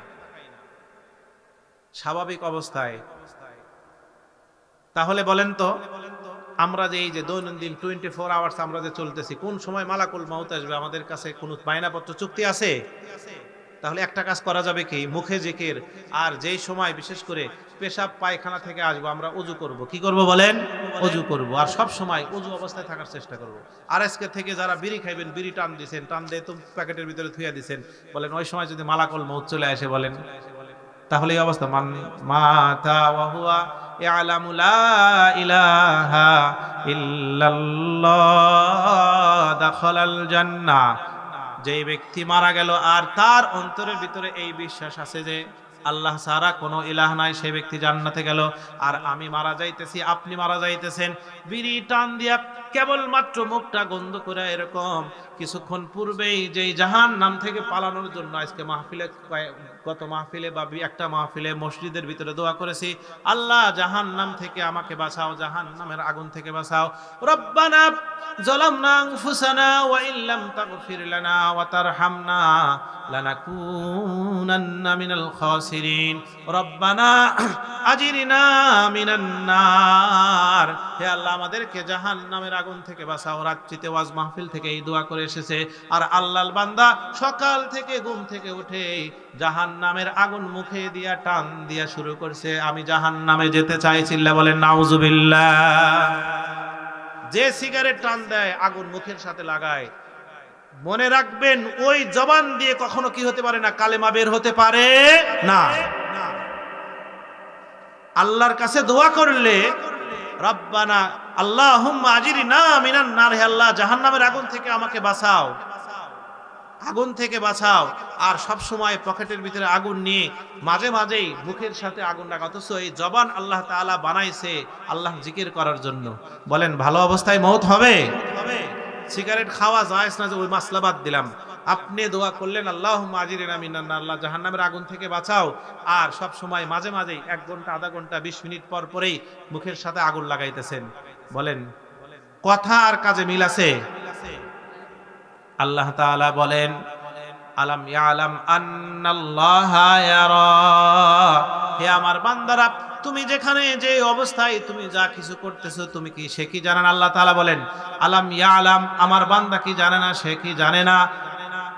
স্বাভাবিক অবস্থায়। তাহলে বলেন তো, আমরা যে এই যে দৈনন্দিন 24 আওয়ার্স আমরা যে চলতেছি, কোন সময় মালাকুল মাউত আসবে আমাদের কাছে কোনো বায়নাপত্র চুক্তি আছে? তাহলে একটা কাজ করা যাবে কি, মুখে জিকির, আর যেই সময় বিশেষ করে পেশাব পায়খানা থেকে আসবো আমরা ওযু করব। কি করব বলেন? ওযু করব। আর সব সময় ওযু অবস্থায় থাকার চেষ্টা করব। আর আজকে থেকে যারা বিড়ি খাইবেন, বিড়ি টান দিয়েছেন, টান দিয়ে তো প্যাকেটের ভিতরে থুইয়া দিয়েছেন, বলেন ওই সময় যদি মালাকুল মাউত চলে আসে বলেন, তাহলে এই অবস্থা। মান মাতা ওয়া হুয়া ইয়ালামু লা ইলাহা ইল্লাল্লাহ দাখালাল জান্নাহ। যেই ব্যক্তি মারা গেল আর তার অন্তরের ভিতরে এই বিশ্বাস আছে যে আল্লাহ ছাড়া কোনো ইলাহ নাই, সেই ব্যক্তি জান্নাতে গেল। আর আমি মারা যাইতেছি, আপনি মারা যাইতেছেন, বিড়ি টান দিয়া কেবলমাত্র মুখটা গন্ধ করে এরকম কিছুক্ষণ পূর্বেই যেই জাহান্নাম থেকে পালানোর জন্য আজকে মাহফিলে, গত মাহফিলে বা একটা মাহফিলে মসজিদের ভিতরে দোয়া করেছি, আল্লাহ জাহান্নাম থেকে আমাকে বাঁচাও, জাহান্নামের আগুন থেকে বাঁচাও। রব্বানা যালামনা আনফুসানা ওয়া ইল্লাম তাগফির লানা ওয়া তারহামনা লানাকুনান্না মিনাল খাসিরিন। রব্বানা আজিরনা মিনান নার। হে আল্লাহ, আমাদেরকে জাহান্নামের আগুন থেকে বাঁচাও। রাত্রিতে ওয়াজ মাহফিল থেকে এই দোয়া করে এসেছে, আর আল্লাহর বান্দা সকাল থেকে ঘুম থেকে উঠে জাহান্নামের আগুন মুখে দিয়া টান দিয়া শুরু করছে, আমি জাহান্নামে যেতে চাই। চিল্লা বলেন নাউজুবিল্লাহ। যে সিগারেট টান দেয়, আগুন মুখের সাথে লাগায়, মনে রাখবেন ওই জবান দিয়ে কখনো কি হতে পারে না, কালেমা বের হতে পারে না। আল্লাহর কাছে দোয়া করলে রব্বানা আল্লাহুম্মা আজিরনা মিনান নার, হে আল্লাহ জাহান্নামের আগুন থেকে আমাকে বাঁচাও, আগুন থেকে বাঁচাও। আর সব সময় পকেটের ভিতরে আগুন নিয়ে মাঝে মাঝেই মুখের সাথে আগুন লাগা। অথচ এই জবান আল্লাহ তাআলা বানাইছে আল্লাহ জিকির করার জন্য। বলেন ভালো অবস্থায় মওত হবে? সিগারেট খাওয়া জায়েজ না, যে ওই মাসলা বাদ দিলাম। আপনি দোয়া করলেন আল্লাহুম্মা আজিরনা মিনান নার, আল্লাহ জাহান্নামের আগুন থেকে বাঁচাও। আর সব সময় মাঝে মাঝেই 1 ঘন্টা, আধা ঘন্টা, 20 মিনিট পর পরেই মুখের সাথে আগুন লাগাইতেছেন। বলেন কথা আর কাজে মিল আছে? আল্লাহ তাআলা বলেন আলাম ইয়ালাম আন্নাল্লাহা ইয়ারা। হে আমার বান্দারা, তুমি যেখানে যে অবস্থায় তুমি যা কিছু করতেছো, তুমি কি সে কি জানেন? আল্লাহ তাআলা বলেন আলাম ইয়ালাম, আমার বান্দা কি জানে না, সে কি জানে না?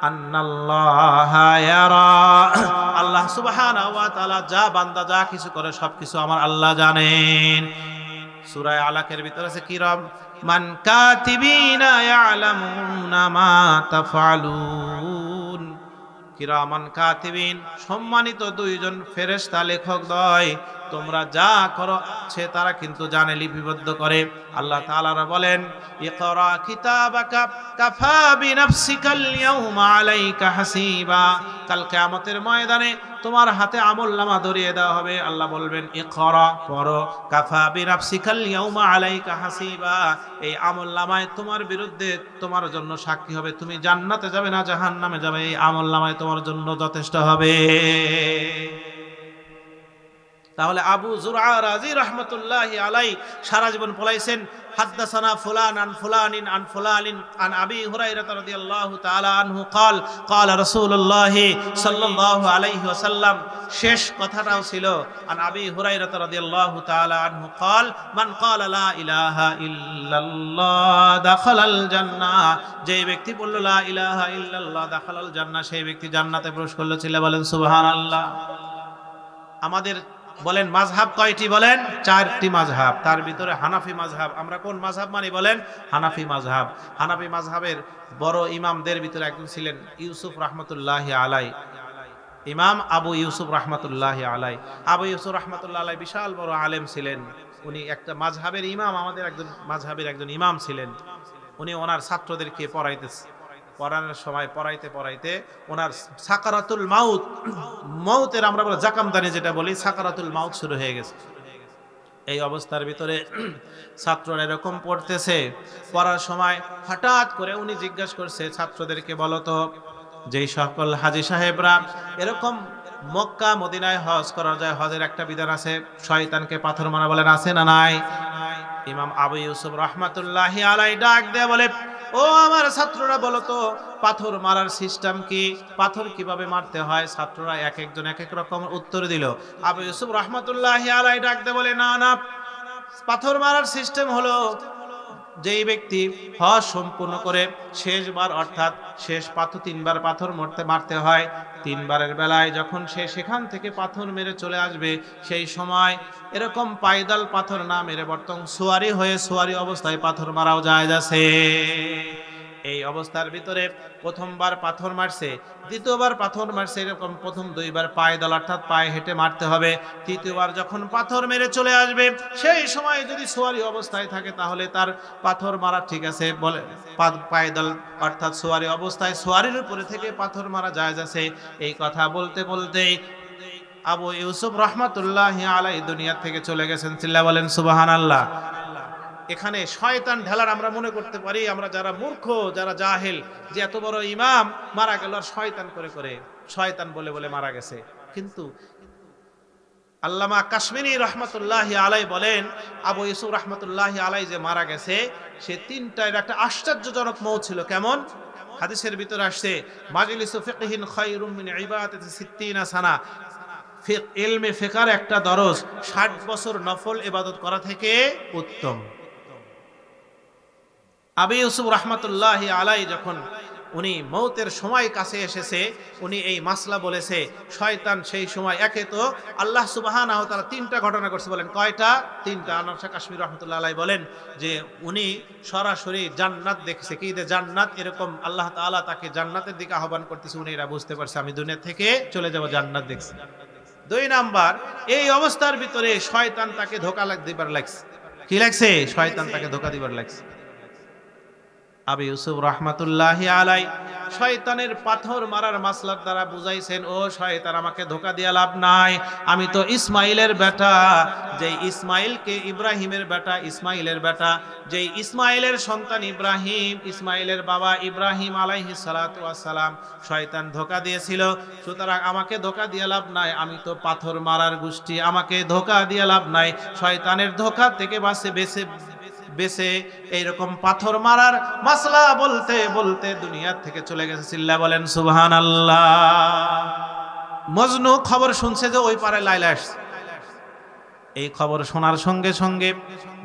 আন্নাল্লাহা ইয়ারা, আল্লাহ সুবহানাহু ওয়া তাআলা যা বান্দা যা কিছু করে সবকিছু আমার আল্লাহ জানেন। সূরা আলাকের ভিতরে আছে কিরাম মান কাতিবিনা ইয়ালামুনা মা তাফআলুন। কিরামান কাতিবিন, সম্মানিত 2 জন ফেরেশতা লেখক দ্বয় তোমরা যা করো সে তারা কিন্তু জানে, লিপিবদ্ধ করে। আল্লাহ তাআলা বলেন, ইকরা কিতাবাকা কাফা বিনাফসিকাল ইয়াউমা আলাইকা হাসিবা। কাল কিয়ামতের ময়দানে তোমার হাতে আমলনামা ধরিয়ে দেওয়া হবে। আল্লাহ বলবেন, ইকরা, পড়ো, কাফা বিনাফসিকাল ইয়াউমা আলাইকা হাসিবা। এই আমলনামায় তোমার বিরুদ্ধে তোমার জন্য সাক্ষী হবে, তুমি জান্নাতে যাবে না জাহান্নামে যাবে, এই আমলনামায় তোমার জন্য যথেষ্ট হবে। তাহলে আবু যুরআ রাজি রাহমাতুল্লাহি আলাইহি সারা জীবন পলাইছেন, হাদাসানা ফুলান আন ফুলানিন আন ফুলানিন আন আবি হুরায়রা রাদিয়াল্লাহু তাআলা আনহু قال قال রাসূলুল্লাহ সাল্লাল্লাহু আলাইহি ওয়াসাল্লাম। শেষ কথাটাও ছিল আন আবি হুরায়রা রাদিয়াল্লাহু তাআলা আনহু قال মান قال লা ইলাহা ইল্লাল্লাহ দাখালাল জান্নাহ। যে ব্যক্তি বলল লা ইলাহা ইল্লাল্লাহ দাখালাল জান্নাহ, সেই ব্যক্তি জান্নাতে প্রবেশ করলো। ছিল বলেন সুবহানাল্লাহ। আমাদের বলেন মাযহাব কয়টি? বলেন 4টি মাযহাব। তার ভিতরে হানাফি মাযহাব। আমরা কোন মাযহাব মানি? বলেন হানাফি মাযহাব। হানাফি মাযহাবের বড় ইমামদের ভিতরে একজন ছিলেন ইউসুফ রাহমাতুল্লাহি আলাইহি, ইমাম আবু ইউসুফ রাহমাতুল্লাহি আলাইহি। আবু ইউসুফ রাহমাতুল্লাহি আলাইহি বিশাল বড় আলেম ছিলেন। উনি একটা মাযহাবের ইমাম, আমাদের একজন মাযহাবের একজন ইমাম ছিলেন। উনি ওনার ছাত্রদেরকে পড়ানোর সময় পড়াইতে পড়াইতে ওনার সাকারাতুল মাউত, মৌতের আমরা বলি জাকামদানি যেটা বলি, সাকারাতুল মাউত শুরু হয়ে গেছে। এই অবস্থার ভিতরে ছাত্ররা এরকম পড়তেছে, পড়ার সময় হঠাৎ করে উনি জিজ্ঞাসা করছে ছাত্রদেরকে, বলো তো যেই সকল হাজী সাহেবরা এরকম মক্কা মদিনায় হজ করা যায়, হজের একটা বিধান আছে, শয়তানকে পাথর মারা, বলেন আছে না নাই? ইমাম আবু ইউসুফ রাহমাতুল্লাহি আলাইহি ডাক দেয়া বলে, ও আমার ছাত্ররা বলো তো পাথর মারার সিস্টেম কি, পাথর কিভাবে মারতে হয়? ছাত্ররা এক একজন এক এক রকম উত্তর দিল। আবু ইউসুফ রাহমাতুল্লাহি আলাইহি ডাক দেয়া বলে, না না, পাথর মারার সিস্টেম হলো যেই ব্যক্তি হজ সম্পূর্ণ করে শেষবার, অর্থাৎ শেষ পাথর 3বার পাথর মারতে হয়। 3বারের বেলায় যখন সে সেখান থেকে পাথর মেরে চলে আসবে, সেই সময় এরকম পায়দাল পাথর না মেরে বর্তমান সোয়ারি হয়ে সোয়ারি অবস্থায় পাথর মারাও যায় যাচ্ছে। এই অবস্থার ভিতরে প্রথমবার পাথর মারছে, দ্বিতীয়বার পাথর মারছে, এরকম প্রথম 2বার পায়দাল অর্থাৎ পায়ে হেঁটে মারতে হবে। তৃতীয়বার যখন পাথর মেরে চলে আসবে, সেই সময় যদি সোয়ারি অবস্থায় থাকে তাহলে তার পাথর মারা ঠিক আছে, বলে পায়দাল অর্থাৎ সোয়ারি অবস্থায় সোয়ারির উপরে থেকে পাথর মারা যায় যাচ্ছে। এই কথা বলতে বলতেই আবু ইউসুফ রাহমাতুল্লাহি আলাইহি দুনিয়া থেকে চলে গেছেন। চিল্লা বলেন সুবহানাল্লাহ। এখানে শয়তান ঢালার আমরা মনে করতে পারি, আমরা যারা মূর্খ, যারা জাহেল, যে এত বড় ইমাম মারা গেল আর শয়তান করে করে, শয়তান বলে বলে মারা গেছে। কিন্তু আল্লামা কাশ্মীরি রহমাতুল্লাহি আলাইহি বলেন, আবু ইউসুফ রাহমাতুল্লাহি আলাইহি যে মারা গেছে, সে 3টার একটা আশ্চর্যজনক মৌত ছিল। কেমন? হাদিসের ভিতরে আসছে, মাজলিসু ফিকহিন খায়রুম মিন ইবাদাতি 60 সানা। ইলমে ফিকহের একটা দরজ 60 বছর নফল ইবাদত করা থেকে উত্তম। আবু ইউসুফ রাহমাতুল্লাহি আলাইহি যখন উনি মৌতের সময় কাছে এসেছে, উনি এই মাসলা বলেছে। শয়তান সেই সময় একে তো আল্লাহ সুবহানাহু ওয়া তাআলা 3টা ঘটনা করছে। বলেন কয়টা? 3টা। আনোয়ার শাহ কাশ্মীর রাহমাতুল্লাহি আলাইহি বলেন যে উনি সরাসরি জান্নাত দেখছে, কি যে জান্নাত, এরকম আল্লাহ তাআলা তাকে জান্নাতের দিকে আহ্বান করতেছে। উনি এরা বুঝতে পারছে আমি দুনিয়া থেকে চলে যাব, জান্নাত দেখছি। 2 নাম্বার, এই অবস্থার ভিতরে শয়তান তাকে ধোঁকা দিবার লাগছে। কি লাগছে? শয়তান তাকে ধোঁকা দিবার লাগছে। আবু ইউসুফ রাহমাতুল্লাহি আলাইহি শয়তানের পাথর মারার মাসলার দ্বারা বুঝাইছেন, ও শয়তান আমাকে ধোঁকা দিয়া লাভ নাই, আমি তো ইসমাইলের বেটা, যেই ইসমাইলকে ইব্রাহিমের বেটা, ইসমাইলের বেটা, যেই ইসমাইলের সন্তান ইব্রাহিম, ইসমাইলের বাবা ইব্রাহিম আলাইহিস সালাতু ওয়াস সালাম, শয়তান ধোঁকা দিয়েছিল। সুতরাং আমাকে ধোঁকা দিয়া লাভ নাই, আমি তো পাথর মারার গোষ্ঠী, আমাকে ধোঁকা দিয়া লাভ নাই। শয়তানের ধোঁকা থেকে বেঁচে এইরকম পাথর মারার মাসলা বলতে বলতে দুনিয়া থেকে চলে গেছে। চিল্লা বলেন সুবহানাল্লাহ। মজনু খবর শুনছে যে ওই পারে লায়লা আসছে। এই খবর শোনার সঙ্গে সঙ্গে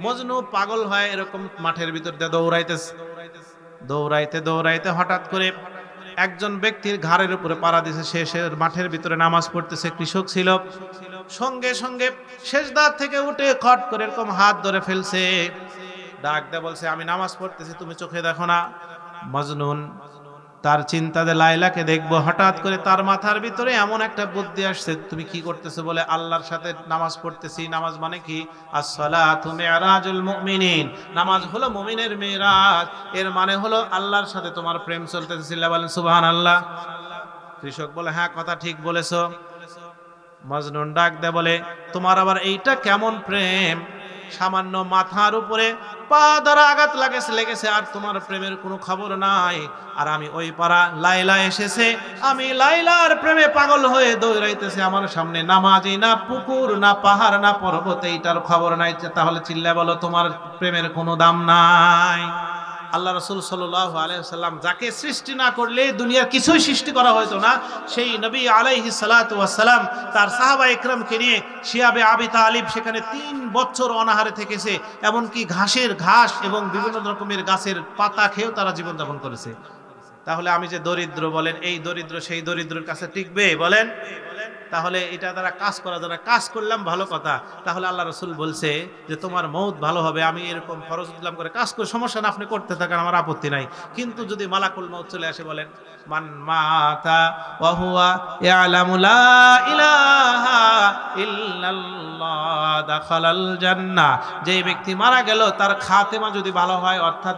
মজনু পাগল হয়, এরকম মাঠের ভিতর দিয়ে দৌড়াইতে দৌড়াইতে হঠাৎ করে একজন ব্যক্তির ঘাড়ের উপরে পাড়া দিয়েছে। সে মাঠের ভিতরে নামাজ পড়তেছে, কৃষক ছিল। সঙ্গে সঙ্গে সেজদা থেকে উঠে খট করে এরকম হাত ধরে ফেলছে, ডাক দেয়া বলছে, আমি নামাজ পড়তেছি, তুমি চোখে দেখো না? মজনুন তার চিন্তাতে লাইলাকে দেখবো, হঠাৎ করে তার মাথার ভিতরে এমন একটা বুদ্ধি আসছে, তুমি কি করতেছো বলে, আল্লাহর সাথে নামাজ পড়তেছি। নামাজ মানে কি? আসসালাতু মিরাজুল মুমিনিন, নামাজ হলো মুমিনের মিরাজ। এর মানে হলো আল্লাহর সাথে তোমার প্রেম চলতেছে। চিল্লা বলেন সুবহানাল্লাহ। কৃষক বলে, হ্যাঁ কথা ঠিক বলেছো। মজনুন ডাক দে বলে, তোমার আবার এইটা কেমন প্রেম? সামান্য মাথার উপরে পা দ্বারা আঘাত লেগেছে আর তোমার প্রেমের কোনো খবর নাই। আর আমি ওই পাড়া, লাইলা এসেছে, আমি লাইলার প্রেমে পাগল হয়ে দৌড়াইতেছে আমার সামনে। নামাজি না পুকুর না পাহাড় না পর্বত, এইটার খবর নাই। তাহলে চিল্লা বলো, তোমার প্রেমের কোনো দাম নাই। আল্লাহ রাসূল সাল্লাল্লাহু আলাইহি ওয়াসাল্লাম, যাকে সৃষ্টি না করলে দুনিয়ার কিছুই সৃষ্টি করা হতো না, সেই নবী আলাইহিস সালাতু ওয়াস সালাম তার সাহাবা ইকরামকে নিয়ে শিয়াবে আবি তালিব সেখানে 3 বছর অনাহারে থেকেছে। এমনকি ঘাস এবং বিভিন্ন রকমের গাছের পাতা খেয়েও তারা জীবন যাপন করেছে। তাহলে আমি যে দরিদ্র, বলেন এই দরিদ্র সেই দরিদ্রের কাছে টিকবে? বলেন। তাহলে এটা দ্বারা কাজ করা যারা কাজ করলাম ভালো কথা। তাহলে আল্লাহ রাসূল বলছে যে তোমার মৌত ভালো হবে, আমি এরকম ফরজ দিলাম করে কাজ করে, সমস্যা না, আপনি করতে থাকেন, আমার আপত্তি নাই। কিন্তু যদি মালাকুল মৌত চলে আসে, বলেন মান মাতা ওয়া হুয়া ইয়ালামু লা ইলাহা ইল্লাল্লাহ দাখালাল জান্নাহ, যেই ব্যক্তি মারা গেল তার খাতেমা যদি ভালো হয়, অর্থাৎ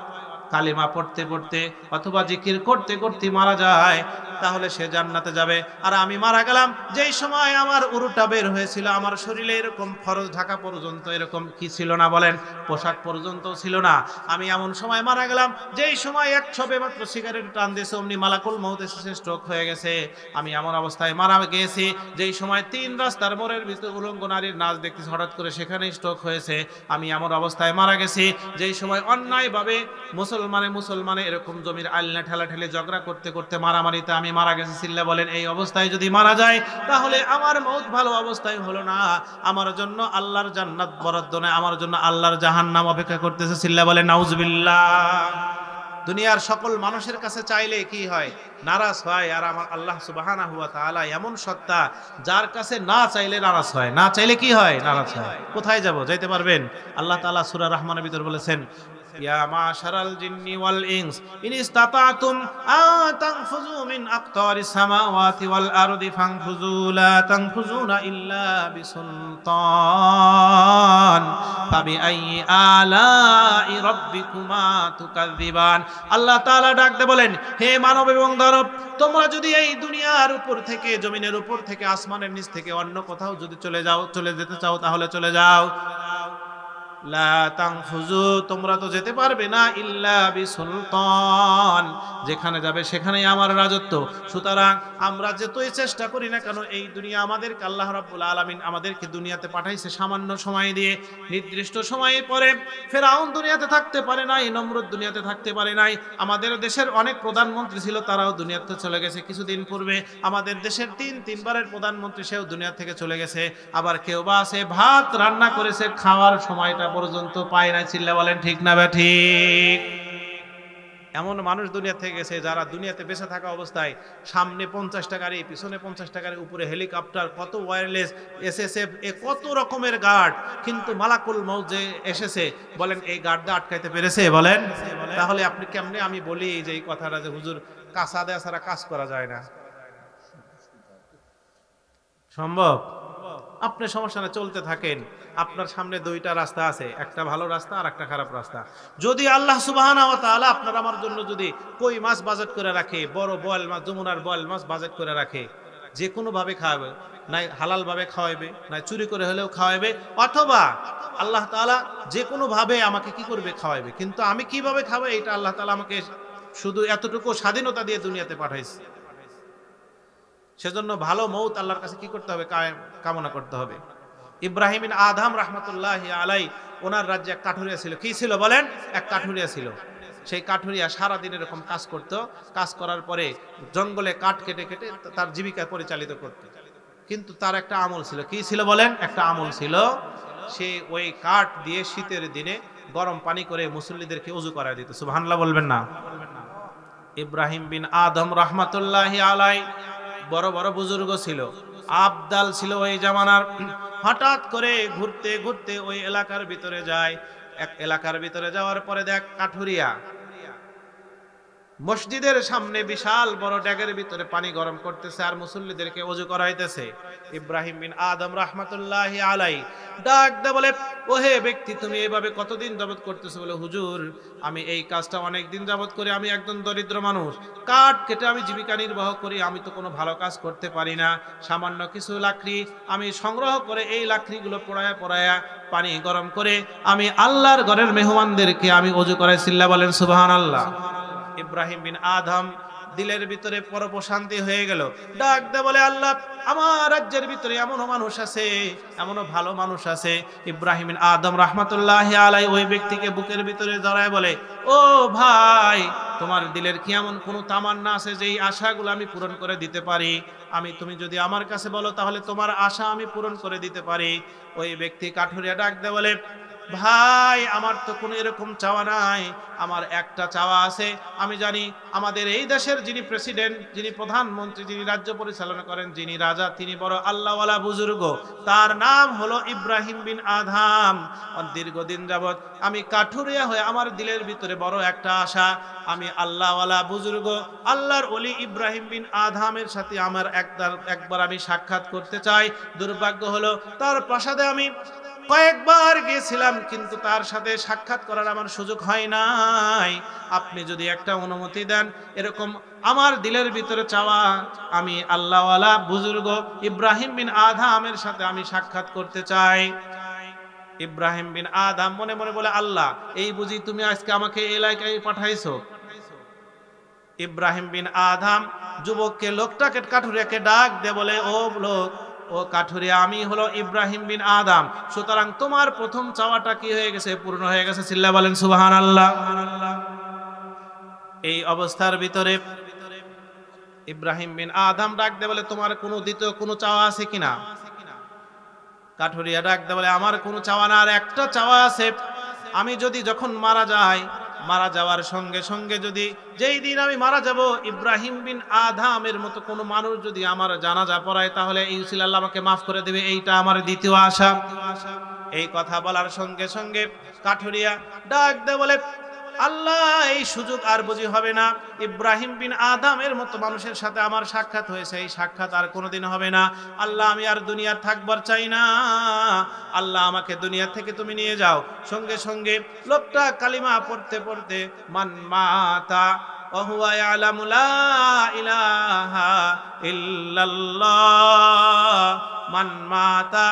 কালিমা পড়তে পড়তে অথবা জিকির করতে করতে মারা যায়, তাহলে সে জান্নাতে যাবে। আর আমি মারা গেলাম যেই সময় আমার উরুটা বের হয়েছিল, আমার শরীরে এরকম ফরজ ঢাকা পর্যন্ত এরকম কি ছিল না, বলেন পোশাক পর্যন্ত ছিল না। আমি এমন সময় মারা গেলাম যেই সময় এক ছবে মাত্র সিগারেট টান দিয়েছে, অমনি মালাকুল মউত এসে স্ট্রোক হয়ে গেছে। আমি এমন অবস্থায় মারা গিয়েছি যেই সময় 3 রাস্তার মোড়ের ভিতরে উলঙ্গ নারীর নাচ দেখতেছি, হঠাৎ করে সেখানে স্ট্রোক হয়েছে। আমি এমন অবস্থায় মারা গেছি যেই সময় অন্যায়ভাবে মুসলমানে এরকম জমির আলনা ঠেলাঠেলি ঝগড়া করতে করতে মারামারিতে আমি মারা গেছি। চিল্লা বলেন, এই অবস্থায় যদি মারা যায় তাহলে আমার মউত ভালো অবস্থায় হলো না, আমার জন্য আল্লাহর জান্নাত বরাদ্দ নয়, আমার জন্য আল্লাহর জাহান্নাম অপেক্ষা করতেছে। চিল্লা বলেন নাউজুবিল্লাহ। দুনিয়ার সকল মানুষের কাছে চাইলে কি হয়? নারাজ হয়। আর আমার আল্লাহ সুবহানাহু ওয়া তাআলা এমন সত্তা, যার কাছে না চাইলে নারাজ হয়, না চাইলে কি হয়? নারাজ হয়। কোথায় যাব? যাইতে পারবেন? আল্লাহ তাআলা সূরা রহমানের ভিতর বলেছেন, ইয়া মাশারাল জিন্নি ওয়াল ইনস ইন ইসতাতাতুম আন তানফুযু মিন আকতারিস সামাওয়াতি ওয়াল আরদি ফানফুযু লা তানফুযুনা ইল্লা বিসুলতান ফাবিআইয়ি আলাই রাব্বিকুমা তুকাযযিবান। আল্লাহ তাআলা ডাক দিয়ে বলেন, হে মানব এবং দানব, তোমরা যদি এই দুনিয়ার উপর থেকে, জমিনের উপর থেকে, আসমানের নিচ থেকে অন্য কোথাও যদি চলে যেতে চাও, তাহলে চলে যাও। লা তানফুযু, তোমরা তো যেতে পারবে না, ইল্লা বিসুলতান, যেখানে যাবে সেখানেই আমার রাজত্ব। সুতরাং আমরা যতই চেষ্টা করি না কেন, এই দুনিয়া আমাদেরকে আল্লাহ রাব্বুল আলামিন আমাদেরকে দুনিয়াতে পাঠাইছে সামান্য সময় দিয়ে, নির্দিষ্ট সময়ের পরে। ফেরাউন দুনিয়াতে থাকতে পারে নাই, নমরুদ দুনিয়াতে থাকতে পারে নাই। আমাদের দেশের অনেক প্রধানমন্ত্রী ছিল, তারাও দুনিয়াতে চলে গেছে। কিছুদিন পূর্বে আমাদের দেশের 3বারের প্রধানমন্ত্রী, সেও দুনিয়া থেকে চলে গেছে। আবার কেউ বা আছে ভাত রান্না করেছে, খাওয়ার সময়টা পর্যন্ত পায় না। চিল্লা বলেন ঠিক না ঠিক? এমন মানুষ দুনিয়া থেকে গেছে যারা দুনিয়াতে বেঁচে থাকা অবস্থায় সামনে 50টা গাড়ি, পিছনে 50টা গাড়ি, উপরে হেলিকপ্টার, কত ওয়্যারলেস, এসএসএফ, কত রকমের গার্ড, কিন্তু মালাকুল মউত যে এসেছে, বলেন এই গার্ডটা আটকাইতে পেরেছে? বলেন। তাহলে আপনি কেমনে, আমি বলি যে এই কথাটা যে হুজুর কাঁচা দেয়া ছাড়া কাজ করা যায় না, সম্ভব? আপনি সমস্যা না, চলতে থাকেন। আপনার সামনে 2টা রাস্তা আছে, একটা ভালো রাস্তা আর একটা খারাপ রাস্তা। যদি আল্লাহ সুবহানাহু ওয়া তাআলা আপনার আমার জন্য যদি কই মাছ বাজেট করে রাখে, বড় বোয়াল মাছ, যমুনার বোয়াল মাছ বাজেট করে রাখে, যে কোনো ভাবে খাওয়াবে, নাই হালাল ভাবে খাওয়াবে, নাই চুরি করে হলেও খাওয়াবে, অথবা আল্লাহ তাআলা যে কোনো ভাবে আমাকে কি করবে? খাওয়াবে। কিন্তু আমি কিভাবে খাবো, এটা আল্লাহ তাআলা আমাকে শুধু এতটুকু স্বাধীনতা দিয়ে দুনিয়াতে পাঠাইছে। সেজন্য ভালো মউত আল্লাহর কাছে কি করতে হবে? কামনা করতে হবে। ইব্রাহিম বিন আদম রাহমাতুল্লাহি আলাই, ওনার রাজ্যে এক কাঠুরিয়া ছিল। কি ছিল বলেন? এক কাঠুরিয়া ছিল। সেই কাঠুরিয়া সারাদিন এরকম কাজ করত, কাজ করার পরে জঙ্গলে কাঠ কেটে কেটে তার জীবিকা পরিচালিত করত। কিন্তু তার একটা আমল ছিল। কি ছিল বলেন? একটা আমল ছিল, সে ওই কাঠ দিয়ে শীতের দিনে গরম পানি করে মুসল্লিদেরকে ওযু করায় দিত। সুবহানাল্লাহ বলবেন না? ইব্রাহিম বিন আদম রাহমাতুল্লাহি আলাই বড় বড় বুজুর্গ ছিল, আবদাল ছিল ওই জামানার। হঠাৎ করে ঘুরতে ঘুরতে ওই এলাকার ভিতরে যায়। এক এলাকার ভিতরে যাওয়ার পরে দেখ কাঠুরিয়া মসজিদের সামনে বিশাল বড় ড্যাগের ভিতরে পানি গরম করতেছে আর মুসল্লিদেরকে ওযু করাইতেছে। ইব্রাহিম বিন আদম রাহমাতুল্লাহি আলাই ডাক দে বলে, ওহে ব্যক্তি, তুমি এইভাবে কতদিন যাবত করতেছো? বলে, হুজুর, আমি এই কাজটা অনেক দিন যাবত করি। আমি একজন দরিদ্র মানুষ, কাঠ কেটে আমি জীবিকা নির্বাহ করি। আমি তো কোনো ভালো কাজ করতে পারি না। সামান্য কিছু লাকড়ি আমি সংগ্রহ করে এই লাকড়িগুলো পোড়ায়া পোড়ায়া পানি গরম করে আমি আল্লাহর ঘরের মেহমানদেরকে আমি ওযু করাইছিলাম। বলেন সুবহানাল্লাহ। ইব্রাহিম বিন আদম দিলের ভিতরে পর প্রশান্তি হয়ে গেল। ডাক দে বলে, আল্লাহ, আমার রাজ্যের ভিতরে এমনও মানুষ আছে, এমনও ভালো মানুষ আছে। ইব্রাহিম বিন আদম রাহমাতুল্লাহি আলাই ওই ব্যক্তিকে বুকের ভিতরে জড়ায় বলে, ও ভাই, তোমার দিলের কি এমন কোনো তামান্না আছে যে এই আশাগুলো আমি পূরণ করে দিতে পারি? তুমি যদি আমার কাছে বলো তাহলে তোমার আশা আমি পূরণ করে দিতে পারি। ওই ব্যক্তি কাঠুরিয়া ডাক দে বলে, ভাই, আমার তো কোনো এরকম চাওয়া নাই। আমার একটা চাওয়া আছে। আমি জানি আমাদের এই দেশের যিনি প্রেসিডেন্ট, যিনি প্রধানমন্ত্রী, যিনি রাজ্য পরিচালনা করেন, যিনি রাজা, তিনি বড় আল্লাহওয়ালা বুজুর্গ। তার নাম হলো ইব্রাহিম বিন আদম। দীর্ঘদিন যাবৎ আমি কাঠুরিয়া হয়ে আমার দিলের ভিতরে বড় একটা আশা। আমি আল্লাহওয়ালা বুজুর্গ আল্লাহর ওলি ইব্রাহিম বিন আদমের সাথে আমার একবার আমি সাক্ষাৎ করতে চাই। দুর্ভাগ্য হলো তার প্রাসাদে আমি কয়েকবার গিয়েছিলাম, কিন্তু তার সাথে সাক্ষাৎ করার আমার সুযোগ হয় নাই। আপনি যদি একটা অনুমতি দেন, এরকম আমার দিলের ভিতরে চাওয়া, আমি আল্লাহওয়ালা বুজুর্গ ইব্রাহিম বিন আদমের সাথে আমি সাক্ষাৎ করতে চাই। ইব্রাহিম বিন আদম মনে মনে বলে, আল্লাহ, এই বুঝি তুমি আজকে আমাকে এই এলাকায় পাঠাইছো? ইব্রাহিম বিন আদম যুবককে, লোকটাকে, কাঠুরিয়াকে ডাক দে বলে, ও লোক, ও কাঠুরিয়া, আমি হলো ইব্রাহিম বিন আদম। সুতরাং তোমার প্রথম চাওয়াটা কি হয়ে গেছে? পূর্ণ হয়ে গেছে। চিল্লা বলেন সুবহানাল্লাহ। এই অবস্থার ভিতরে ইব্রাহিম বিন আদম ডাক দে বলে, তোমার কোনো দ্বিতীয় কোনো চাওয়া আছে কিনা? কাঠুরিয়া ডাক দে বলে, আমার কোনো চাওয়া না, আর একটা চাওয়া আছে। আমি যদি যখন মারা যাই, মারা যাওয়ার সঙ্গে সঙ্গে যদি যেই দিন আমি মারা যাব, ইব্রাহিম বিন আদমের মতো কোনো মানুষ যদি আমার জানাজা পড়ায়, তাহলে এই উসিলা আল্লাহ আমাকে মাফ করে দেবে। এইটা আমার দ্বিতীয় আশা। এই কথা বলার সঙ্গে সঙ্গে কাঠুরিয়া ডাক দে বলে, আল্লাহ, এই সুযোগ আর বুঝি হবে না। ইব্রাহিম বিন আদমের মতো মানুষের সাথে আমার সাক্ষাৎ হয়েছে, এই সাক্ষাৎ আর কোনোদিন হবে না। আল্লাহ, আমি আর দুনিয়ার থাকবার চাই না। আল্লাহ, আমাকে দুনিয়া থেকে তুমি নিয়ে যাও। সঙ্গে সঙ্গে লোকটা কালিমা পড়তে পড়তে, মান মাতা ওহুয়া ইয়ালামু লা ইলাহা ইল্লাল্লাহ, মান মাতা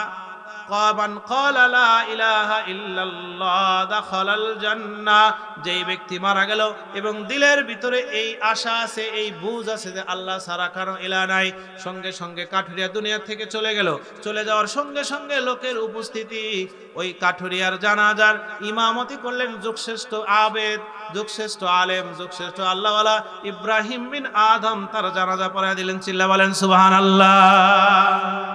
কামান ক্বালা লা ইলাহা ইল্লাল্লাহ দাখালাল জান্নাহ। যেই ব্যক্তি মারা গেল এবং দিলের ভিতরে এই আশা আছে, এই বুঝ আছে যে আল্লাহ ছাড়া কারো ইলাহ নাই, সঙ্গে সঙ্গে কাঠুরিয়া দুনিয়া থেকে চলে গেল। চলে যাওয়ার সঙ্গে সঙ্গে লোকের উপস্থিতি, ওই কাঠুরিয়ার জানাজার ইমামতি করলেন যুগশ্রেষ্ঠ আবেদ, যুগশ্রেষ্ঠ আলেম, যুগশ্রেষ্ঠ আল্লাহওয়ালা ইব্রাহিম বিন আদম। তার জানাজা পড়ায় দিলেন। চিল্লা বলেন সুবহানাল্লাহ।